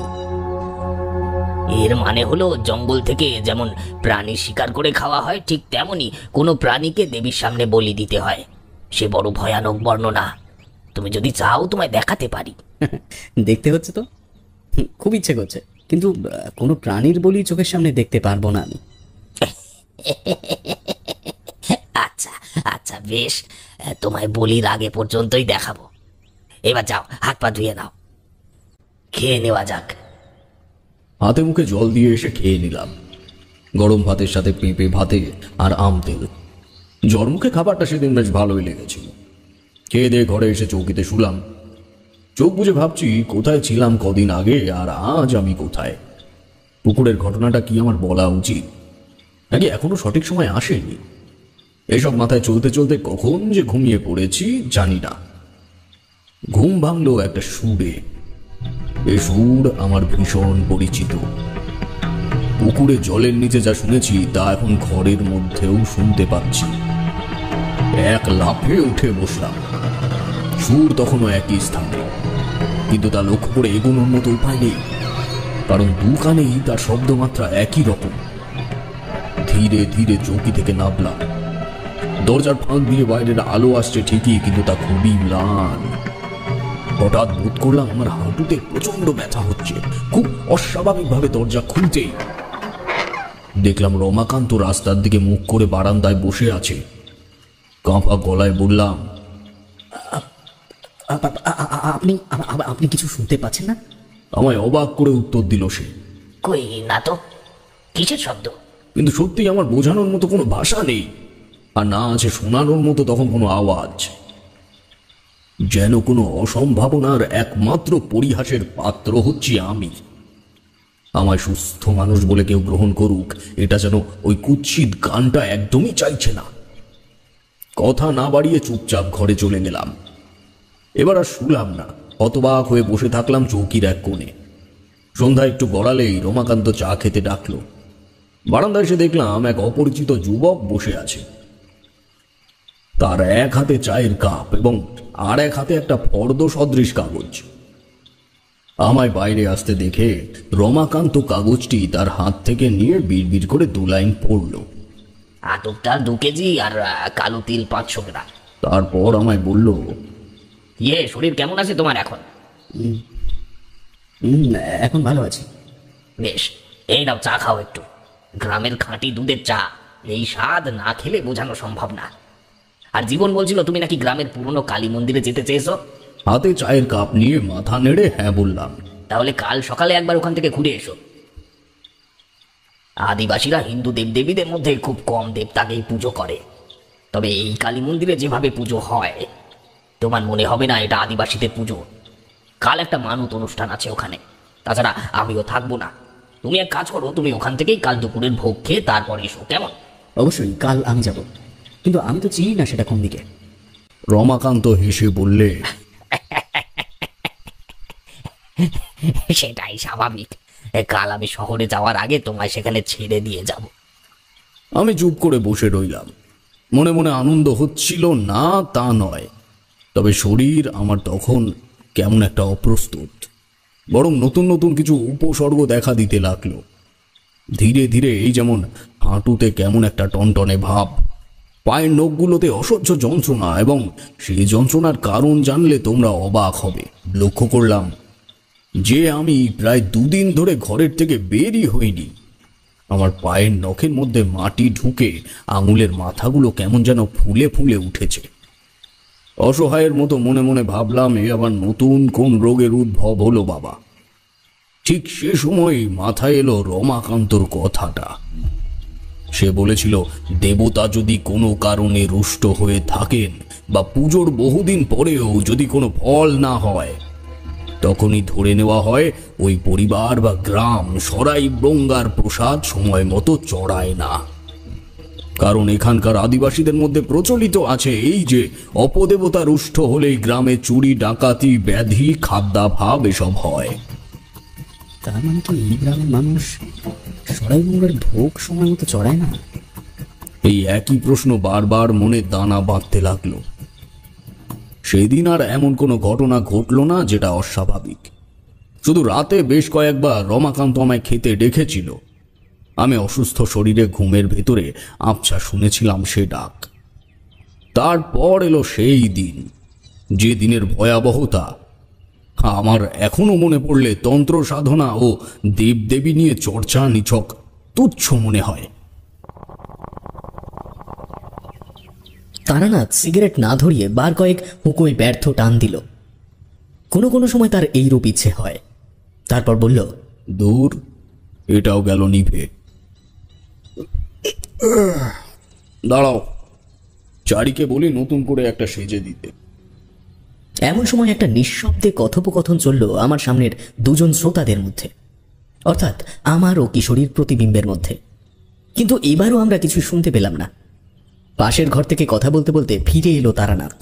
এর মানে হলো জঙ্গল থেকে যেমন প্রাণী শিকার করে খাওয়া হয়, ঠিক তেমনি কোনো প্রাণীকে দেবীর সামনে বলি দিতে হয়। সে বড় ভয়ানক বর্ণনা, তুমি যদি চাও তোমায় দেখাতে পারি। দেখতে হচ্ছে তো, খুব ইচ্ছে করছে, কিন্তু কোনো প্রাণীর বলি চোখের সামনে দেখতে পারবো না আমি। আচ্ছা আচ্ছা বেশ, তোমায় বলির আগে পর্যন্তই দেখাবো। এবার যাও, হাত পা ধুয়ে নাও, খেয়ে নেওয়া যাক। হাতে মুখে জল দিয়ে এসে খেয়ে নিলাম। গরম ভাতের সাথে পেঁপে ভাতে আর আম তেল। জলমুখে খাবারটা সেদিন বেশ ভালোই লেগেছিল। খেয়ে দিয়ে ঘরে এসে চৌকিতে শুলাম। চোখ বুজে ভাবছি কোথায় ছিলাম কদিন আগে আর আজ আমি কোথায়। পুকুরের ঘটনাটা কি আমার বলা উচিত, নাকি এখনো সঠিক সময় আসেনি? এসব মাথায় চলতে চলতে কখন যে ঘুমিয়ে পড়েছি জানি না। ঘুম ভাঙলো একটা সুরে। এ সুর আমার ভীষণ পরিচিত। পুকুরে জলের নিচে যা শুনেছি তা এখন ঘরের মধ্যেও শুনতে পাচ্ছি। এক লাফে উঠে বসলাম। সুর তখনও একই স্থানে, কিন্তু তা লক্ষ্য করে এগোনোর মতো উপায় নেই, কারণ দু কানেই তার শব্দমাত্রা একই রকম। ধীরে ধীরে চৌকি থেকে নামলাম। দরজার ফাঁক দিয়ে বাইরের আলো আসছে ঠিকই, কিন্তু তা খুবই ম্লান। হঠাৎ বোধ করলাম আমার হাঁটুতে প্রচন্ড ব্যথা হচ্ছে। খুব অস্বাভাবিকভাবে দরজা খুলতেই দেখলাম রমাকান্ত রাস্তার দিকে মুখ করে বারান্দায় বসে আছে। কাঁপা গলায় বললাম, আপনি আপনি কিছু শুনতে পাচ্ছেন না? আমায় অবাক করে উত্তর দিল সে। কই না তো, কিসের শব্দ? কিন্তু সত্যি আমার বোঝানোর মতো কোনো ভাষা নেই, আর না আছে শোনানোর মতো তখন কোনো আওয়াজ। যেন কোনো অসম্ভাবনার একমাত্র পরিহাসের পাত্র হচ্ছি আমি। আমায় সুস্থ মানুষ বলে কেউ গ্রহণ করুক, এটা যেন ওই কুৎসিত গানটা একদমই চাইছে না। কথা না বাড়িয়ে চুপচাপ ঘরে চলে গেলাম। এবার আর শুলাম না, হতবাক হয়ে বসে থাকলাম চৌকির এক কোণে। সন্ধ্যা একটু গড়ালেই রমাকান্ত চা খেতে ডাকলো। বারান্দায় এসে দেখলাম এক অপরিচিত যুবক বসে আছে। তার এক হাতে চায়ের কাপ এবং আর এক হাতে একটা ফর্দ সদৃশ কাগজ। আমায় বাইরে আসতে দেখে রমাকান্ত কাগজটি তার হাত থেকে নিয়ে বিড়বিড় করে 2 লাইন পড়ল। আতপ চাল 2 কেজি আর কালো তিল 500 গ্রাম। তারপর আমায় বলল, শরীর কেমন আছে তোমার এখন? এখন ভালো আছি। বেশ, এই নাও চা খাও একটু। গ্রামের খাঁটি দুধের চা, এই স্বাদ না খেলে বোঝানো সম্ভব না। আর জীবন বলছিল তুমি নাকি গ্রামের পুরনো কালী মন্দিরে যেতে চেয়েছো। হাতে চায়ের কাপ নিয়ে মাথা নেড়ে হ্যাঁ বললাম। তাহলে কাল সকালে একবার ওখান থেকে ঘুরে এসো। আদিবাসীরা হিন্দু দেবদেবীদের মধ্যে খুব কম দেবতাকেই পুজো করে, তবে এই কালী মন্দিরে যেভাবে পুজো হয় তোমার মনে হবে না এটা আদিবাসীদের পুজো। কাল একটা মানত অনুষ্ঠান আছে ওখানে, তাছাড়া আমিও থাকবো না। তুমি এক কাজ করো, তুমি ওখান থেকেই কাল দুপুরের ভোগ খেয়ে তারপর এসো, কেমন? অবশ্যই কাল আমি যাব, কিন্তু আমি তো চিনি না সেটা কোন দিকে। রমাকান্ত হেসে বললে, সেটাই স্বাভাবিক। কাল আমি শহরে যাওয়ার আগে তোমায় সেখানে ছেড়ে দিয়ে যাব। আমি চুপ করে বসে রইলাম। মনে মনে আনন্দ হচ্ছিল না তা নয়, তবে শরীর আমার তখন কেমন একটা অপ্রস্তুত। বরং নতুন নতুন কিছু উপসর্গ দেখা দিতে লাগলো। ধীরে ধীরে এই যেমন হাঁটুতে কেমন একটা টনটনে ভাব, পায়ের নখগুলোতে অসহ্য যন্ত্রণা, এবং সেই যন্ত্রণার কারণ জানলে তোমরা অবাক হবে। লক্ষ্য করলাম যে আমি প্রায় 2 দিন ধরে ঘরের থেকে বেরই হইনি। আমার পায়ের নখের মধ্যে মাটি ঢুকে আঙুলের মাথাগুলো কেমন যেন ফুলে ফুলে উঠেছে। অসহায়ের মতো মনে মনে ভাবলাম, এ আবার নতুন কোন রোগের উদ্ভব হলো বাবা। ঠিক সে সময় মাথায় এলো রমাকান্তর কথাটা। সে বলেছিল, দেবতা যদি কোনো কারণে রুষ্ট হয়ে থাকেন বা পুজোর বহুদিন পরেও যদি কোনো ফল না হয়, তখনই ধরে নেওয়া হয় ওই পরিবার বা গ্রাম সরাই ব্রঙ্গার প্রসাদ সময় মতো চড়ায় না। কারণ এখানকার আদিবাসীদের মধ্যে প্রচলিত আছে এই যে অপদেবতা রুষ্ট হলেই গ্রামে চুরি ডাকাতি ব্যাধি খাদ্যাভাব এসব হয়। তার মানে কি এই গ্রামের মানুষ সরাই ব্রঙ্গার ভোগ সময় মতো চড়ায় না? এই একই প্রশ্ন বারবার মনে দানা বাঁধতে লাগলো। সেদিন আর এমন কোনো ঘটনা ঘটল না যেটা অস্বাভাবিক। শুধু রাতে বেশ কয়েকবার রমাকান্ত আমায় খেতে ডেকেছিল। আমি অসুস্থ শরীরে ঘুমের ভেতরে আবছা শুনেছিলাম সে ডাক। তারপর এলো সেই দিন, যে দিনের ভয়াবহতা আমার এখনো মনে পড়লে তন্ত্র সাধনা ও দেবদেবী নিয়ে চর্চা নিছক তুচ্ছ মনে হয়। তারানাথ সিগারেট না ধরিয়ে বার কয়েক হুঁকোয় ব্যর্থ টান দিল। কোনো কোনো সময় তার এই রূপ ইচ্ছে হয়। তারপর বলল, দূর, এটাও গেল নিভে। দাঁড়াও, চারিকে বলি নতুন করে একটা সেজে দিতে। এমন সময় একটা নিঃশব্দে কথোপকথন চলল আমার সামনের দুজন শ্রোতাদের মধ্যে, অর্থাৎ আমার ও কিশোরীর প্রতিবিম্বের মধ্যে। কিন্তু এবারও আমরা কিছু শুনতে পেলাম না। পাশের ঘর থেকে কথা বলতে বলতে ফিরে এলো তারানাথ।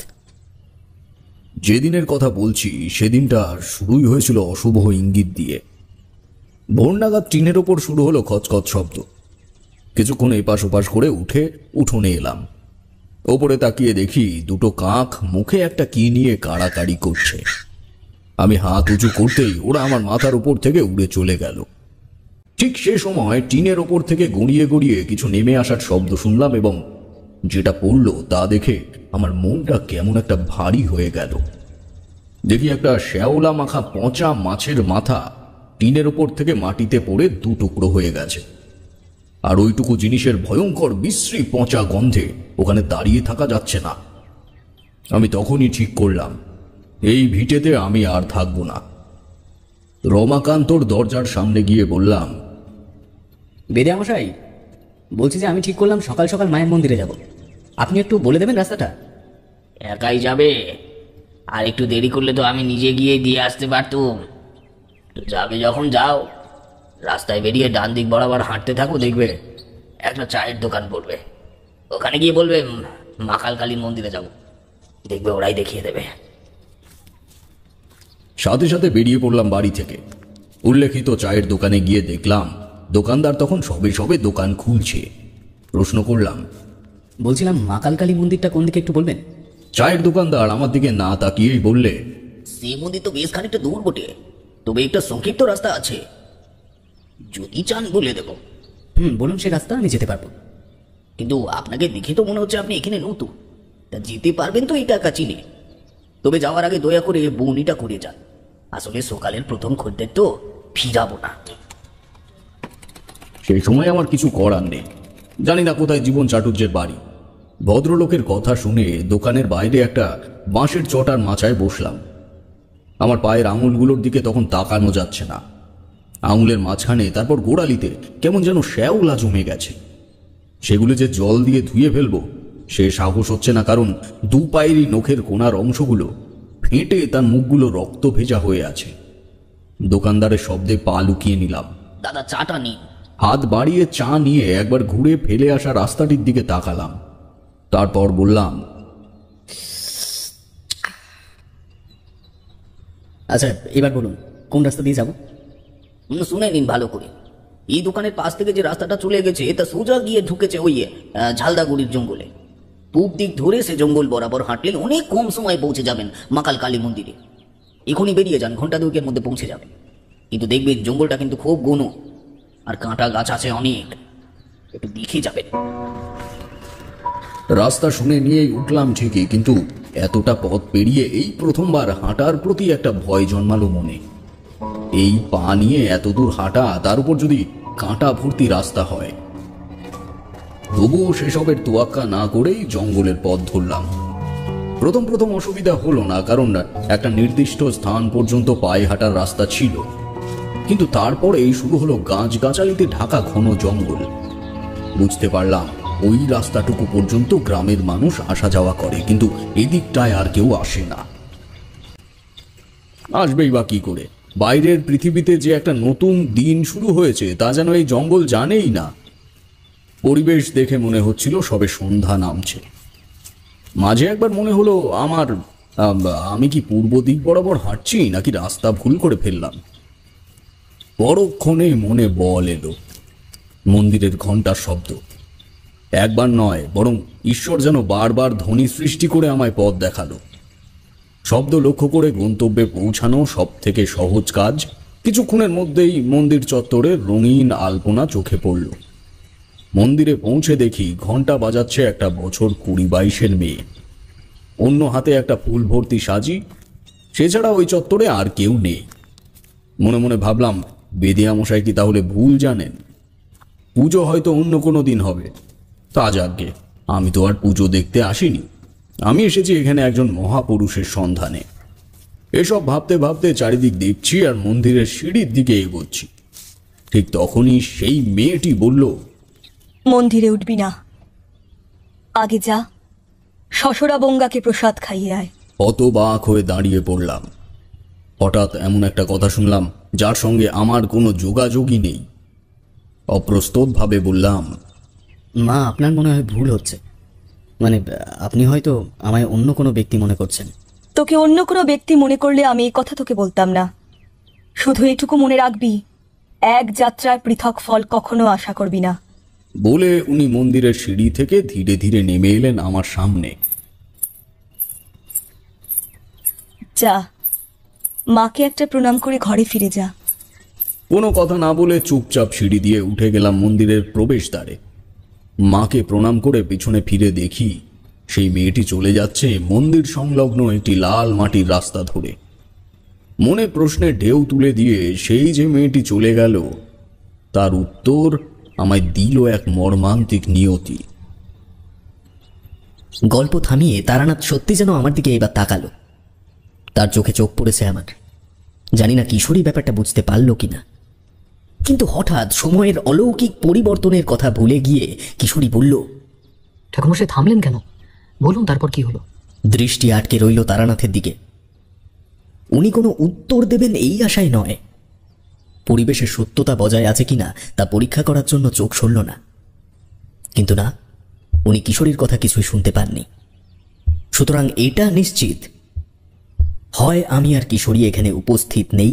যেদিনের কথা বলছি সেদিনটা শুরুই হয়েছিল অশুভ ইঙ্গিত দিয়ে। ভোর নাগাদ টিনের ওপর শুরু হলো খচখচ শব্দ। কিছুক্ষণ এপাশ ওপাশ করে উঠে উঠোনে এলাম। ওপরে তাকিয়ে দেখি দুটো কাক মুখে একটা কি নিয়ে কাড়াকাড়ি করছে। আমি হাত উঁচু করতেই ওরা আমার মাথার উপর থেকে উড়ে চলে গেল। ঠিক সে সময় টিনের ওপর থেকে গড়িয়ে গড়িয়ে কিছু নেমে আসার শব্দ শুনলাম, এবং যেটা পড়ল তা দেখে আমার মনটা কেমন একটা ভারী হয়ে গেল। দেখি একটা শ্যাওলা মাখা পচা মাছের মাথা টিনের ওপর থেকে মাটিতে পড়ে দু টুকরো হয়ে গেছে। আর ওইটুকু জিনিসের ভয়ঙ্কর বিশ্রী পচা গন্ধে ওখানে দাঁড়িয়ে থাকা যাচ্ছে না। আমি তখনই ঠিক করলাম, এই ভিটেতে আমি আর থাকবো না। রমাকান্তর দরজার সামনে গিয়ে বললাম, বেদিয়ামশাই, বলছি যে আমি ঠিক করলাম সকাল সকাল মায়ের মন্দিরে যাব। আপনি একটু বলে দেবেন রাস্তাটা? একাই যাবে? আর একটু দেরি করলে তো আমি নিজে গিয়ে দিয়ে আসতে পারতুম। তো যাবে যখন যাও, রাস্তায় বেরিয়ে ডান দিক বরাবর হাঁটতে থাকো, দেখবে একটা চায়ের দোকান পড়বে। ওখানে গিয়ে বলবে মাকাল কালীর মন্দিরে যাব, দেখবে ওরাই দেখিয়ে দেবে। সাথে সাথে বেরিয়ে পড়লাম বাড়ি থেকে। উল্লেখিত চায়ের দোকানে গিয়ে দেখলাম দোকানদার তখন সবে সবে দোকান খুলছে। প্রশ্ন করলাম, বলছিলাম মাকালকালী মন্দিরটা কোন দিকে একটু বলবেন? চায়ের দোকানদার আমার দিকে না তাকিয়েই বললে, সে মন্দির তো বেশ খানিকটা দূর বটে, তবে একটা সংক্ষিপ্ত রাস্তা আছে, যদি চান বলে দেবো। বলুন, সে রাস্তা আমি যেতে পারবো। কিন্তু আপনাকে দেখে তো মনে হচ্ছে আপনি এখানে নতুন, তা যেতে পারবেন তো এই টাকা চিনে? তবে যাওয়ার আগে দয়া করে বউনিটা করে যান, আসলে সকালের প্রথম খদ্দের তো, ফিরাবো না। সেই সময় আমার কিছু করার নেই। জানি না কোথায় জীবন চাটুর্যের বাড়ি। ভদ্রলোকের কথা শুনে দোকানের বাইরে একটা বাঁশের চটার মাচায় বসলাম। আমার পায়ের আঙুলগুলোর দিকে তখন তাকানো যাচ্ছে না। আঙুলের মাঝখানে তারপর গোড়ালিতে কেমন যেন শ্যাওলা জমে গেছে। সেগুলো যে জল দিয়ে ধুয়ে ফেলবো সে সাহস হচ্ছে না, কারণ দু পায়েরই নখের কোণার অংশগুলো ফেটে তার মুখগুলো রক্ত ভেজা হয়ে আছে। দোকানদারের শব্দে পা লুকিয়ে নিলাম। দাদা, চাটা নিন। হাত বাড়িয়ে চা নিয়ে একবার ঘুরে ফেলে আসা রাস্তাটির দিকে তাকালাম। তারপর বললাম, আচ্ছা, এবার বলুন কোন রাস্তা দিয়ে যাব? শুনে নিন ভালো করে। এই দোকানের পাশ থেকে যে রাস্তাটা চলে গেছে তা সোজা গিয়ে ঢুকেছে ওই ঝালদাগুড়ির জঙ্গলে। পূব দিক ধরে সে জঙ্গল বরাবর হাঁটলে অনেক কম সময় পৌঁছে যাবেন মাকাল কালী মন্দিরে। এখনই বেরিয়ে যান, ঘন্টা দুয়েকের মধ্যে পৌঁছে যাবেন। কিন্তু দেখবেন জঙ্গলটা কিন্তু খুব ঘন, আর কাঁটা গাছ আছে অনেক, একটু দেখে যাবেন। রাস্তা শুনে নিয়েই উঠলাম ঠিকই, কিন্তু এতটা পথ পেরিয়ে এই প্রথমবার হাঁটার প্রতি একটা ভয় জন্মালো মনে। এই পা নিয়ে এত দূর হাঁটা, তার উপর যদি কাঁটা ভর্তি রাস্তা হয়। তবুও সেসবের তোয়াক্কা না করেই জঙ্গলের পথ ধরলাম। প্রথম প্রথম অসুবিধা হলো না, কারণ একটা নির্দিষ্ট স্থান পর্যন্ত পায়ে হাঁটার রাস্তা ছিল, কিন্তু তারপরেই শুরু হলো গাছগাছালিতে ঢাকা ঘন জঙ্গল। বুঝতে পারলাম ওই রাস্তাটুকু পর্যন্ত গ্রামের মানুষ আসা যাওয়া করে, কিন্তু এদিকটায় আর কেউ আসে না। আসবেই বা কি করে? বাইরের পৃথিবীতে যে একটা নতুন দিন শুরু হয়েছে তা যেন এই জঙ্গল জানেই না। পরিবেশ দেখে মনে হচ্ছিল সবে সন্ধ্যা নামছে। মাঝে একবার মনে হলো আমি কি পূর্ব দিক বরাবর হাঁটছি নাকি রাস্তা ভুল করে ফেললাম। পরক্ষণে মনে বল এলো, মন্দিরের ঘণ্টার শব্দ। একবার নয়, বরং ঈশ্বর যেন বারবার ধ্বনি সৃষ্টি করে আমায় পথ দেখালো। শব্দ লক্ষ্য করে গন্তব্যে পৌঁছানো সব থেকে সহজ কাজ। কিছুক্ষণের মধ্যেই মন্দির চত্বরের রঙিন আলপনা চোখে পড়ল। মন্দিরে পৌঁছে দেখি ঘণ্টা বাজাচ্ছে একটা বছর 20-22-এর মেয়ে। অন্য হাতে একটা ফুল ভর্তি সাজি। সেছাড়া ওই চত্বরে আর কেউ নেই। মনে মনে ভাবলাম, বেদিয়া মশাই কি তাহলে ভুল জানেন? পুজো হয়তো অন্য কোনো দিন হবে। তা যাকে, আমি তো আর পুজো দেখতে আসিনি। আমি এসেছি এখানে একজন মহাপুরুষের সন্ধানে। এসব ভাবতে ভাবতে চারিদিক দেখছি আর মন্দিরের সিঁড়ির দিকে এগোচ্ছি। ঠিক তখনই সেই মেয়েটি বলল, মন্দিরে উঠবি না, আগে যা শশরা বঙ্গাকে প্রসাদ খাইয়ে আয়। হতবাক হয়ে দাঁড়িয়ে পড়লাম। হঠাৎ এমন একটা কথা শুনলাম যার সঙ্গে আমার কোনো যোগাযোগই নেই। অপ্রস্তুতভাবে বললাম, মা, আপনার মনে হয় ভুল হচ্ছে। মানে আপনি হয়তো আমায় অন্য কোনো ব্যক্তি মনে করছেন। তোকে অন্য কোনো ব্যক্তি মনে করলে আমি এই কথা তোকে বলতাম না। শুধু এটুকু মনে রাখবি, এক যাত্রায় পৃথক ফল কখনো আশা করবি না। বলে উনি মন্দিরের সিঁড়ি থেকে ধীরে ধীরে নেমে এলেন আমার সামনে। যা, মাকে একটা প্রণাম করে ঘরে ফিরে যা। কোনো কথা না বলে চুপচাপ সিঁড়ি দিয়ে উঠে গেলাম মন্দিরের প্রবেশদ্বারে। মাকে প্রণাম করে পিছনে ফিরে দেখি সেই মেয়েটি চলে যাচ্ছে মন্দির সংলগ্ন একটি লাল মাটির রাস্তা ধরে। মনে প্রশ্নের ঢেউ তুলে দিয়ে সেই যে মেয়েটি চলে গেল তার উত্তর আমায় দিল এক মর্মান্তিক নিয়তি। গল্প থামিয়ে তারানাথ সত্যি যেন আমার দিকে এবার তাকালো। তার চোখে চোখ পড়েছে আমার। জানি না কিশোরী ব্যাপারটা বুঝতে পারল কিনা, কিন্তু হঠাৎ সময়ের অলৌকিক পরিবর্তনের কথা ভুলে গিয়ে কিশোরী বলল, ঠাকুরমশাই থামলেন কেন? বলুন তারপর কি হলো? দৃষ্টি আটকে রইল তারানাথের দিকে। উনি কোনো উত্তর দেবেন এই আশায় নয়, পরিবেশের সত্যতা বজায় আছে কিনা তা পরীক্ষা করার জন্য চোখ সরল না। কিন্তু না, উনি কিশোরীর কথা কিছুই শুনতে পাননি। সুতরাং এটা নিশ্চিত, হয় আমি আর কিশোরী এখানে উপস্থিত নেই,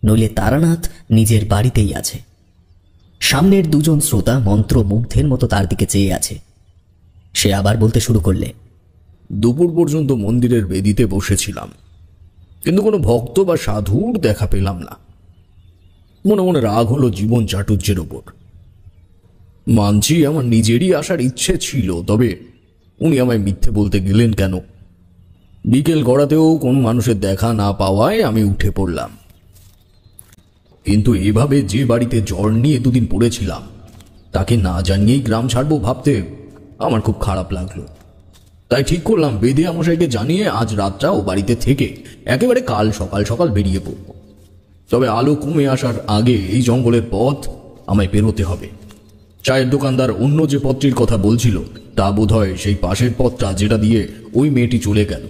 নইলে তারানাথ নিজের বাড়িতেই আছে। সামনের দুজন শ্রোতা মন্ত্রমুগ্ধের মতো তার দিকে চেয়ে আছে। সে আবার বলতে শুরু করলে, দুপুর পর্যন্ত মন্দিরের বেদিতে বসেছিলাম, কিন্তু কোনো ভক্ত বা সাধুর দেখা পেলাম না। মনে মনে রাগ হলো জীবন চাটুর্যের ওপর। মানছি আমার নিজেরই আসার ইচ্ছে ছিল, তবে উনি আমায় মিথ্যে বলতে গেলেন কেন? বিকেল গড়াতেও কোনো মানুষের দেখা না পাওয়ায় আমি উঠে পড়লাম। কিন্তু এভাবে যে বাড়িতে জ্বর নিয়ে দুদিন পড়েছিলাম তাকে না জানিয়েই গ্রাম ছাড়বো ভাবতে আমার খুব খারাপ লাগলো। তাই ঠিক করলাম বেদিয়া মশাইকে জানিয়ে আজ রাতটা ও বাড়িতে থেকে একেবারে কাল সকাল সকাল বেরিয়ে পড়ব। তবে আলো কমে আসার আগে এই জঙ্গলের পথ আমায় পেরোতে হবে। চায়ের দোকানদার অন্য যে পথটির কথা বলছিল তা বোধহয় সেই পাশের পথটা যেটা দিয়ে ওই মেয়েটি চলে গেল,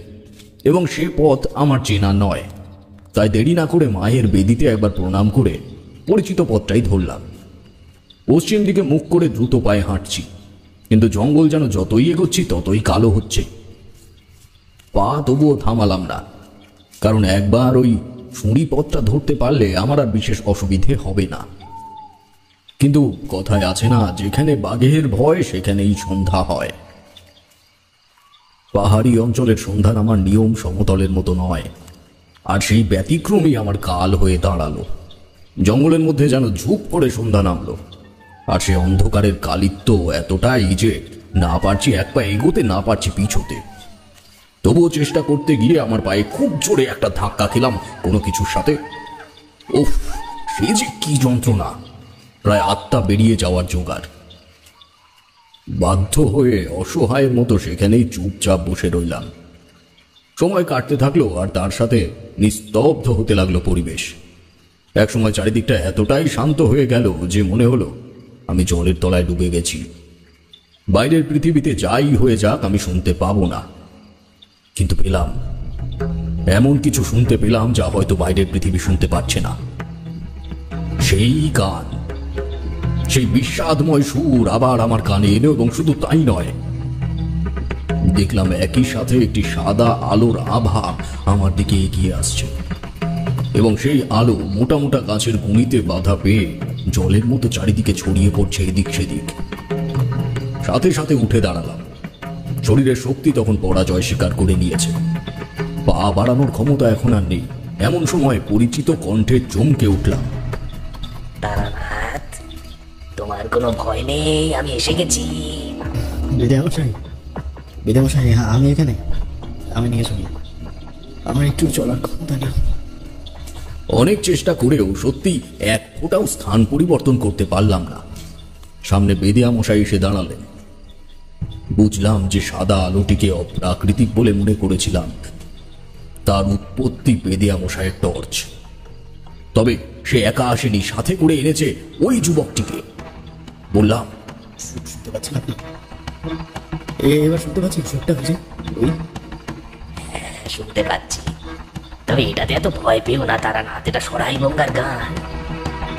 এবং সে পথ আমার চেনা নয়। তাই দেরি না করে মায়ের বেদিতে একবার প্রণাম করে পরিচিত পথটাই ধরলাম। পশ্চিম দিকে মুখ করে দ্রুত পায়ে হাঁটছি, কিন্তু জঙ্গল যেন যতই এগোচ্ছি ততই কালো হচ্ছে। পা তবুও থামালাম না, কারণ একবার ওই সুঁড়ি পথটা ধরতে পারলে আমার আর বিশেষ অসুবিধে হবে না। কিন্তু কথায় আছে না, যেখানে বাঘের ভয় সেখানেই সন্ধ্যা হয়। পাহাড়ি অঞ্চলের সন্ধান আমার নিয়ম সমতলের মতো নয়, আর সেই ব্যতিক্রমই আমার কাল হয়ে দাঁড়ালো। জঙ্গলের মধ্যে যেন ঝুপ করে সন্ধ্যা নামলো, আর সে অন্ধকারের কালিত্য এতটাই যে না পারছি এক পা এগোতে, না পারছি পিছোতে। তবুও চেষ্টা করতে গিয়ে আমার পায়ে খুব জোরে একটা ধাক্কা খেলাম কোনো কিছুর সাথে। ওফ, সে যে কি যন্ত্রণা! প্রায় আত্মা বেরিয়ে যাওয়ার জোগাড়। বাধ্য হয়ে অসহায়ের মতো সেখানেই চুপচাপ বসে রইলাম। সময় কাটতে থাকলো আর তার সাথে নিস্তব্ধ হতে লাগলো পরিবেশ। একসময় চারিদিকটা এতটাই শান্ত হয়ে গেল যে মনে হলো আমি জলের তলায় ডুবে গেছি। বাইরের পৃথিবীতে যাই হয়ে যাক আমি শুনতে পাবো না, কিন্তু পেলাম এমন কিছু শুনতে পেলাম যা হয়তো বাইরের পৃথিবী শুনতে পাচ্ছে না। সেই গান, সেই বিষাদময় সুর আবার আমার কানে এলো, এবং শুধু তাই নয়, দেখলাম একই সাথে একটি সাদা আলোর আভা আমার দিকে এগিয়ে আসছে, এবং সেই আলো মোটা মোটা গাছের গুঁড়িতে বাধা পেয়ে জলের মতো চারিদিকে ছড়িয়ে পড়ছে এদিক সেদিক। সাথে সাথে উঠে দাঁড়ালাম। শরীরের শক্তি তখন পরাজয় স্বীকার করে নিয়েছে, পা বাড়ানোর ক্ষমতা এখন আর নেই। এমন সময় পরিচিত কণ্ঠে চমকে উঠলাম। তারানাথ, তোমার কোনো ভয় নেই, আমি এসে গেছি। বিদ্যামশাই, আমি এখানে, আমি নিয়ে চলি, আমার একটু চলার ক্ষমতা নেই। অনেক চেষ্টা করেও সত্যি এক ফোঁটাও স্থান পরিবর্তন করতে পারলাম না। সামনে বেদিয়া মশাই এসে দাঁড়ালেন। বুঝলাম যে সাদা আলোটিকে অপ্রাকৃতিক বলে মনে করেছিলাম, তার উৎপত্তি বেদিয়া মশাইয়ের টর্চ। তবে সে একা আসেনি, সাথে করে এনেছে ওই যুবকটিকে। বললাম, শুনতে পাচ্ছেন আপনি? এবার শুনতে পাচ্ছি চোখটা হয়েছে ওই? শুনতে পাচ্ছি, তবে এটাতে এত ভয় পেও না তারানাথ, এটা সরাই গঙ্গার গান।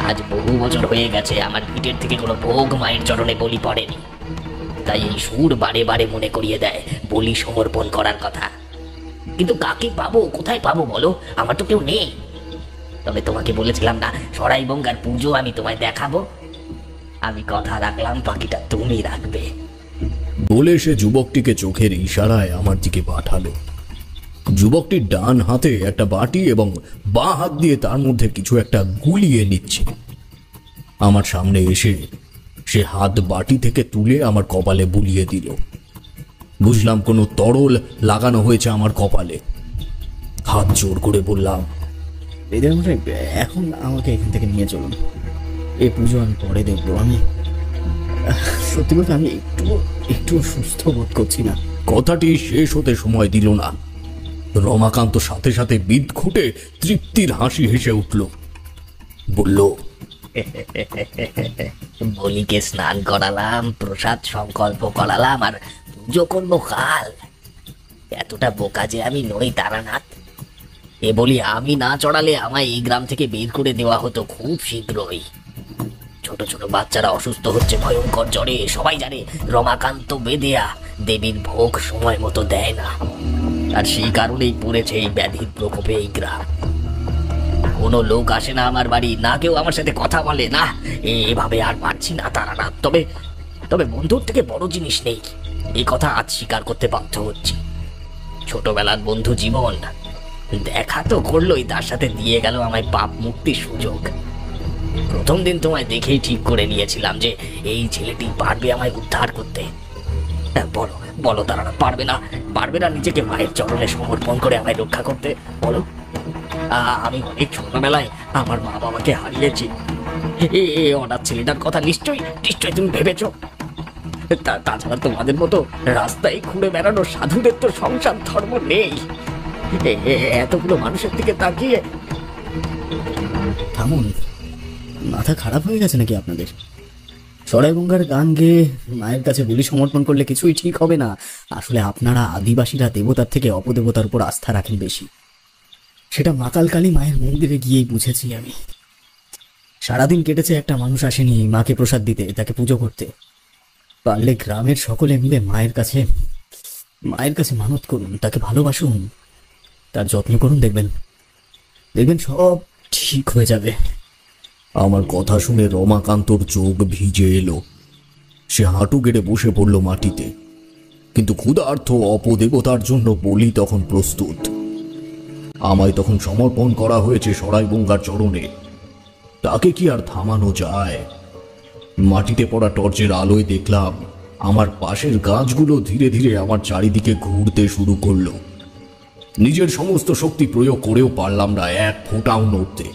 আজ বহু বছর হয়ে গেছে আমার পিঠের থেকে কোনো ভোগ মায়ের চরণে বলি পড়েনি, তাই এই সুর বারে বারে মনে করিয়ে দেয় বলি সমর্পণ করার কথা। কিন্তু কাকে পাবো, কোথায় পাবো বলো? আমার তো কেউ নেই। তবে তোমাকে বলেছিলাম না, সরাই গঙ্গার পুজো আমি তোমায় দেখাবো। আমি কথা রাখলাম, বাকিটা তুমি রাখবে। বলে সে যুবকটিকে চোখের ইশারায় আমার দিকে পাঠালো। যুবকটির ডান হাতে একটা বাটি এবং বাঁ হাত দিয়ে তার মধ্যে কিছু একটা গুলিয়ে নিচ্ছে। আমার সামনে এসে সে হাত বাটি থেকে তুলে আমার কপালে বুলিয়ে দিল। বুঝলাম কোনো তরল লাগানো হয়েছে আমার কপালে। হাত জোর করে বললাম, বিদ্যামশাই, এখন আমাকে এখান থেকে নিয়ে চলুন, এই পুজো আমি পরে দেখবো। আমি সত্যি বলতে আমি একটু সুস্থ বোধ করছি না। কথাটি শেষ হতে সময় দিল না। রমাকান্ত সাথে সাথে বিদঘুটে তৃপ্তির হাসি হেসে উঠল। বলল, বলিকে স্নান করালাম, প্রসাদ সংকল্প করালাম, আর পুজো করবো কাল। এতটা বোকা যে আমি নই তারানাথ। এ বলি আমি না চড়ালে আমায় এই গ্রাম থেকে বের করে দেওয়া হতো খুব শীঘ্রই। ছোট ছোট বাচ্চারা অসুস্থ হচ্ছে ভয়ঙ্কর জ্বরে। সবাই জানে রমাকান্ত বেদেয়া দেবীর ভোগ সময় মতো দেয় না, আর সেই কারণেই পড়েছে এই ব্যাধির প্রকোপে এই গ্রাম। কোনো লোক আসে না আমার বাড়ি, না কেউ আমার সাথে কথা বলে না। এভাবে আর পারছি না তারানাথ। তবে বন্ধুর থেকে বড় জিনিস নেই, এই কথা আজ স্বীকার করতে বাধ্য হচ্ছি। ছোটবেলার বন্ধু জীবন দেখা তো করলোই, তার সাথে দিয়ে গেল আমায় পাপ মুক্তির সুযোগ। প্রথম দিন তোমায় দেখেই ঠিক করে নিয়েছিলাম যে এই ছেলেটি পারবে আমায় উদ্ধার করতে। বলো বলো তারা পারবে না নিজেকে মায়ের চরণে সমর্পণ করে আমায় রক্ষা করতে? বলো। আমি অনেক ছোটবেলায় আমার মা বাবাকে হারিয়েছি। অনাথ ছেলেটার কথা নিশ্চয়ই তুমি ভেবেছ। তাছাড়া তোমাদের মতো রাস্তায় ঘুরে বেড়ানো সাধুদের তো সংসার ধর্ম নেই। এতগুলো মানুষের দিকে তাকিয়ে। থামুন, মাথা খারাপ হয়ে গেছে নাকি আপনাদের? সরাই গঙ্গার গান গেয়ে মায়ের কাছে বলি সমর্পণ করলে কিছুই ঠিক হবে না। আসলে আপনারা আদিবাসীরা দেবতার থেকে অপদেবতার উপর আস্থা রাখেন বেশি। সেটা মাতাল কালী মায়ের মন্দিরে গিয়েই বুঝেছি আমি। সারাদিন কেটেছে, একটা মানুষ আসেনি মাকে প্রসাদ দিতে, তাকে পুজো করতে। পারলে গ্রামের সকলে মিলে মায়ের কাছে মানত করুন, তাকে ভালোবাসুন, তার যত্ন করুন, দেখবেন সব ঠিক হয়ে যাবে। আমার কথা শুনে রমাকান্তর চোখ ভিজে এলো। সে হাঁটু গেড়ে বসে পড়ল মাটিতে। কিন্তু ক্ষুধার্ত অপদেবতার জন্য বলি তখন প্রস্তুত। আমায় তখন সমর্পণ করা হয়েছে সরাই গঙ্গার চরণে। তাকে কি আর থামানো যায়? মাটিতে পড়া টর্চের আলোয় দেখলাম আমার পাশের গাছগুলো ধীরে ধীরে আমার চারিদিকে ঘুরতে শুরু করলো। নিজের সমস্ত শক্তি প্রয়োগ করেও পারলাম না এক ফোঁটাও নড়তে।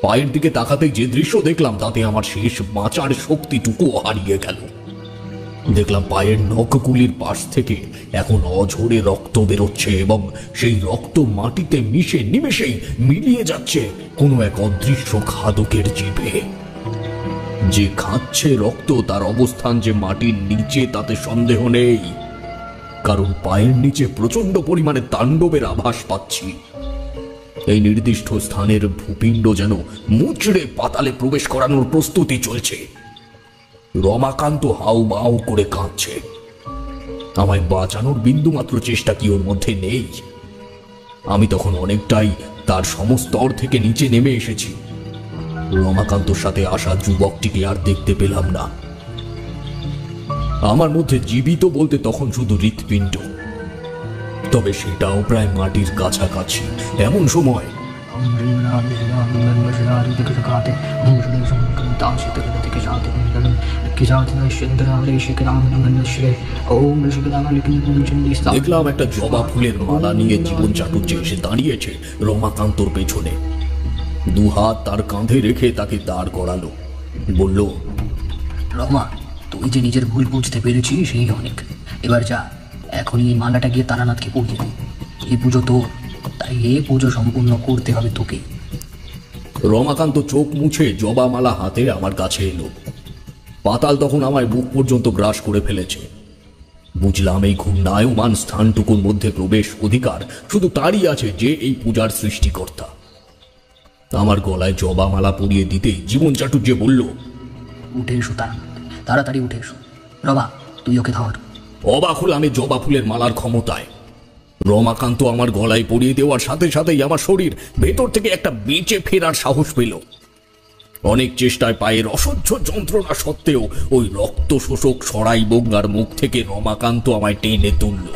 পায়ের দিকে তাকাতেই যে দৃশ্য দেখলাম তাতে আমার শেষ বাঁচার শক্তিটুকু হারিয়ে গেল। দেখলাম পায়ের নখগুলির পাশ থেকে এখন অঝরে রক্ত বেরোচ্ছে এবং সেই রক্ত মাটিতে মিশে নিমেষেই মিলিয়ে যাচ্ছে কোনো এক অদৃশ্য খাদকের জিভে। যে খাচ্ছে রক্ত তার অবস্থান যে মাটির নিচে তাতে সন্দেহ নেই, কারণ পায়ের নিচে প্রচন্ড পরিমাণে তাণ্ডবের আভাস পাচ্ছি। এই নির্দিষ্ট স্থানের ভূপিণ্ড যেন মুচড়ে পাতালে প্রবেশ করানোর প্রস্তুতি চলছে। রমাকান্ত হাউ মাউ করে কাঁদছে। আমায় বাঁচানোর বিন্দুমাত্র চেষ্টা কি ওর মধ্যে নেই? আমি তখন অনেকটাই তার সমস্তর থেকে নিচে নেমে এসেছি। রমাকান্তর সাথে আসা যুবকটিকে আর দেখতে পেলাম না। আমার মধ্যে জীবিত বলতে তখন শুধু হৃৎপিণ্ড, তবে সেটাও প্রায় মাটির কাছাকাছি। এমন সময় দেখলাম একটা জবা ফুলের মালা নিয়ে জীবন চাটুর্যে এসে দাঁড়িয়েছে রমাকান্তর পেছনে। দুহাত তার কাঁধে রেখে তাকে দাঁড় করালো। বলল, রমা, তুই যে নিজের ভুল বুঝতে পেরেছিস সেই অনেক। এবার যা, এখনই এই মালাটা গিয়ে তারানাথকে পড়িয়ে দে। এই পুজো তোর, তাই এই পুজো সম্পূর্ণ করতে হবে তোকে। রমাকান্ত চোখ মুছে জবা মালা হাতে আমার কাছে এলো। পাতাল তখন আমায় বুক পর্যন্ত গ্রাস করে ফেলেছে। বুঝলাম এই ঘূর্ণায়মান স্থানটুকুর মধ্যে প্রবেশ অধিকার শুধু তারই আছে যে এই পূজার সৃষ্টিকর্তা। আমার গলায় জবা মালা পরিয়ে দিতেই জীবন চাটুর্যে বলল, উঠে এসো তারানাথ, তাড়াতাড়ি উঠে এসো। রমা, তুই ওকে ধর। অবাক হলাম এই জবা ফুলের মালার ক্ষমতায়। রমাকান্ত আমার গলায় পরিয়ে দেওয়ার সাথে সাথেই আমার শরীর ভেতর থেকে একটা বেঁচে ফেরার সাহস পেল। অনেক চেষ্টায় পায়ের অসহ্য যন্ত্রণা সত্ত্বেও ওই রক্ত শোষক সরাই বঙ্গার মুখ থেকে রমাকান্ত আমায় টেনে তুলল।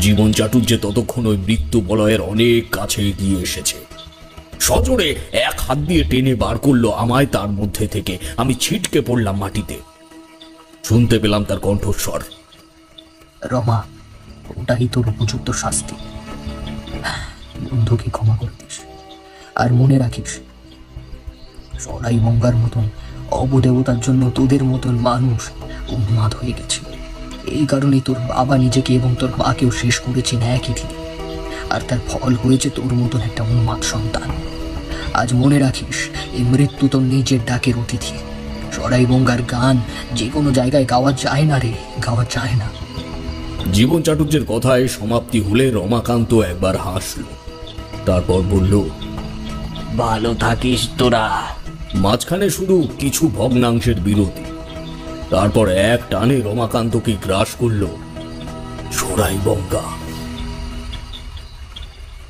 জীবন চাটুর্যে ততক্ষণ ওই মৃত্যু বলয়ের অনেক কাছে এগিয়ে এসেছে। সজোরে এক হাত দিয়ে টেনে বার করলো আমায় তার মধ্যে থেকে। আমি ছিটকে পড়লাম মাটিতে। শুনতে পেলাম তার কণ্ঠস্বর, রমা, ওটাই তোর উপযুক্ত শাস্তি। বন্ধুকে ক্ষমা করে দিস, আর মনে রাখিস সরাই মঙ্গার মতন অবদেবতার জন্য তোদের মতন মানুষ উন্মাদ হয়ে গেছে। এই কারণেই তোর বাবা নিজেকে এবং তোর মাকেও শেষ করেছেন একই দিনে, আর তার ফল হয়েছে তোর মতন একটা উন্মাদ সন্তান। আজ মনে রাখিস, এই মৃত্যু তোর নিজের ডাকের অতিথি। সরাই মঙ্গার গান যে কোনো জায়গায় গাওয়া যায় না রে, গাওয়া যায় না। জীবন চাটুর্যের কথায় সমাপ্তি হলে রমাকান্ত একবার হাসল, তারপর বলল, ভালো থাকিস তোরা। মাঝখানে শুধু কিছু ভগ্নাংশের বিরতি। তারপর এক টানে রমাকান্তকে গ্রাস করল সরাই বঙ্গা।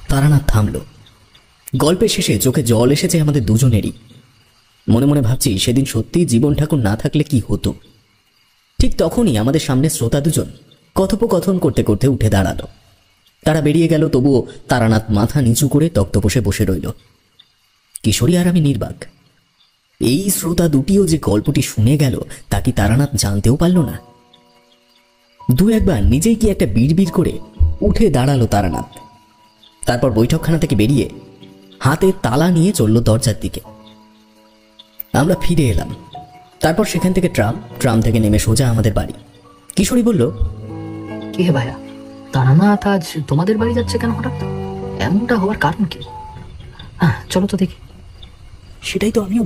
তারানাথ থামল। গল্পের শেষে চোখে জল এসেছে আমাদের দুজনেরই। মনে মনে ভাবছি সেদিন সত্যি জীবন ঠাকুর না থাকলে কি হতো। ঠিক তখনই আমাদের সামনে শ্রোতা দুজন কথোপকথন করতে করতে উঠে দাঁড়ালো। তারা বেরিয়ে গেল, তবুও তারানাথ মাথা নিচু করে তক্তপোষে বসে রইল। কিশোরী আর আমি নির্বাক। এই শ্রোতা দুটিও যে গল্পটি শুনে গেল তা কি তারানাথ জানতেও পারল না? দু একবার নিজেই কি একটা বিড়বিড় করে উঠে দাঁড়ালো তারানাথ। তারপর বৈঠকখানা থেকে বেরিয়ে হাতে তালা নিয়ে চলল দরজার দিকে। আমরা ফিরে এলাম। তারপর সেখান থেকে ট্রাম থেকে নেমে সোজা আমাদের বাড়ি। কিশোরী বলল, কি হে ভাইয়া, তারানাথ আজ তোমাদের বাড়ি যাচ্ছে কেন হঠাৎ? এমনটা হওয়ার কারণ কি? চলো তো দেখি। সেটাই তো আমিও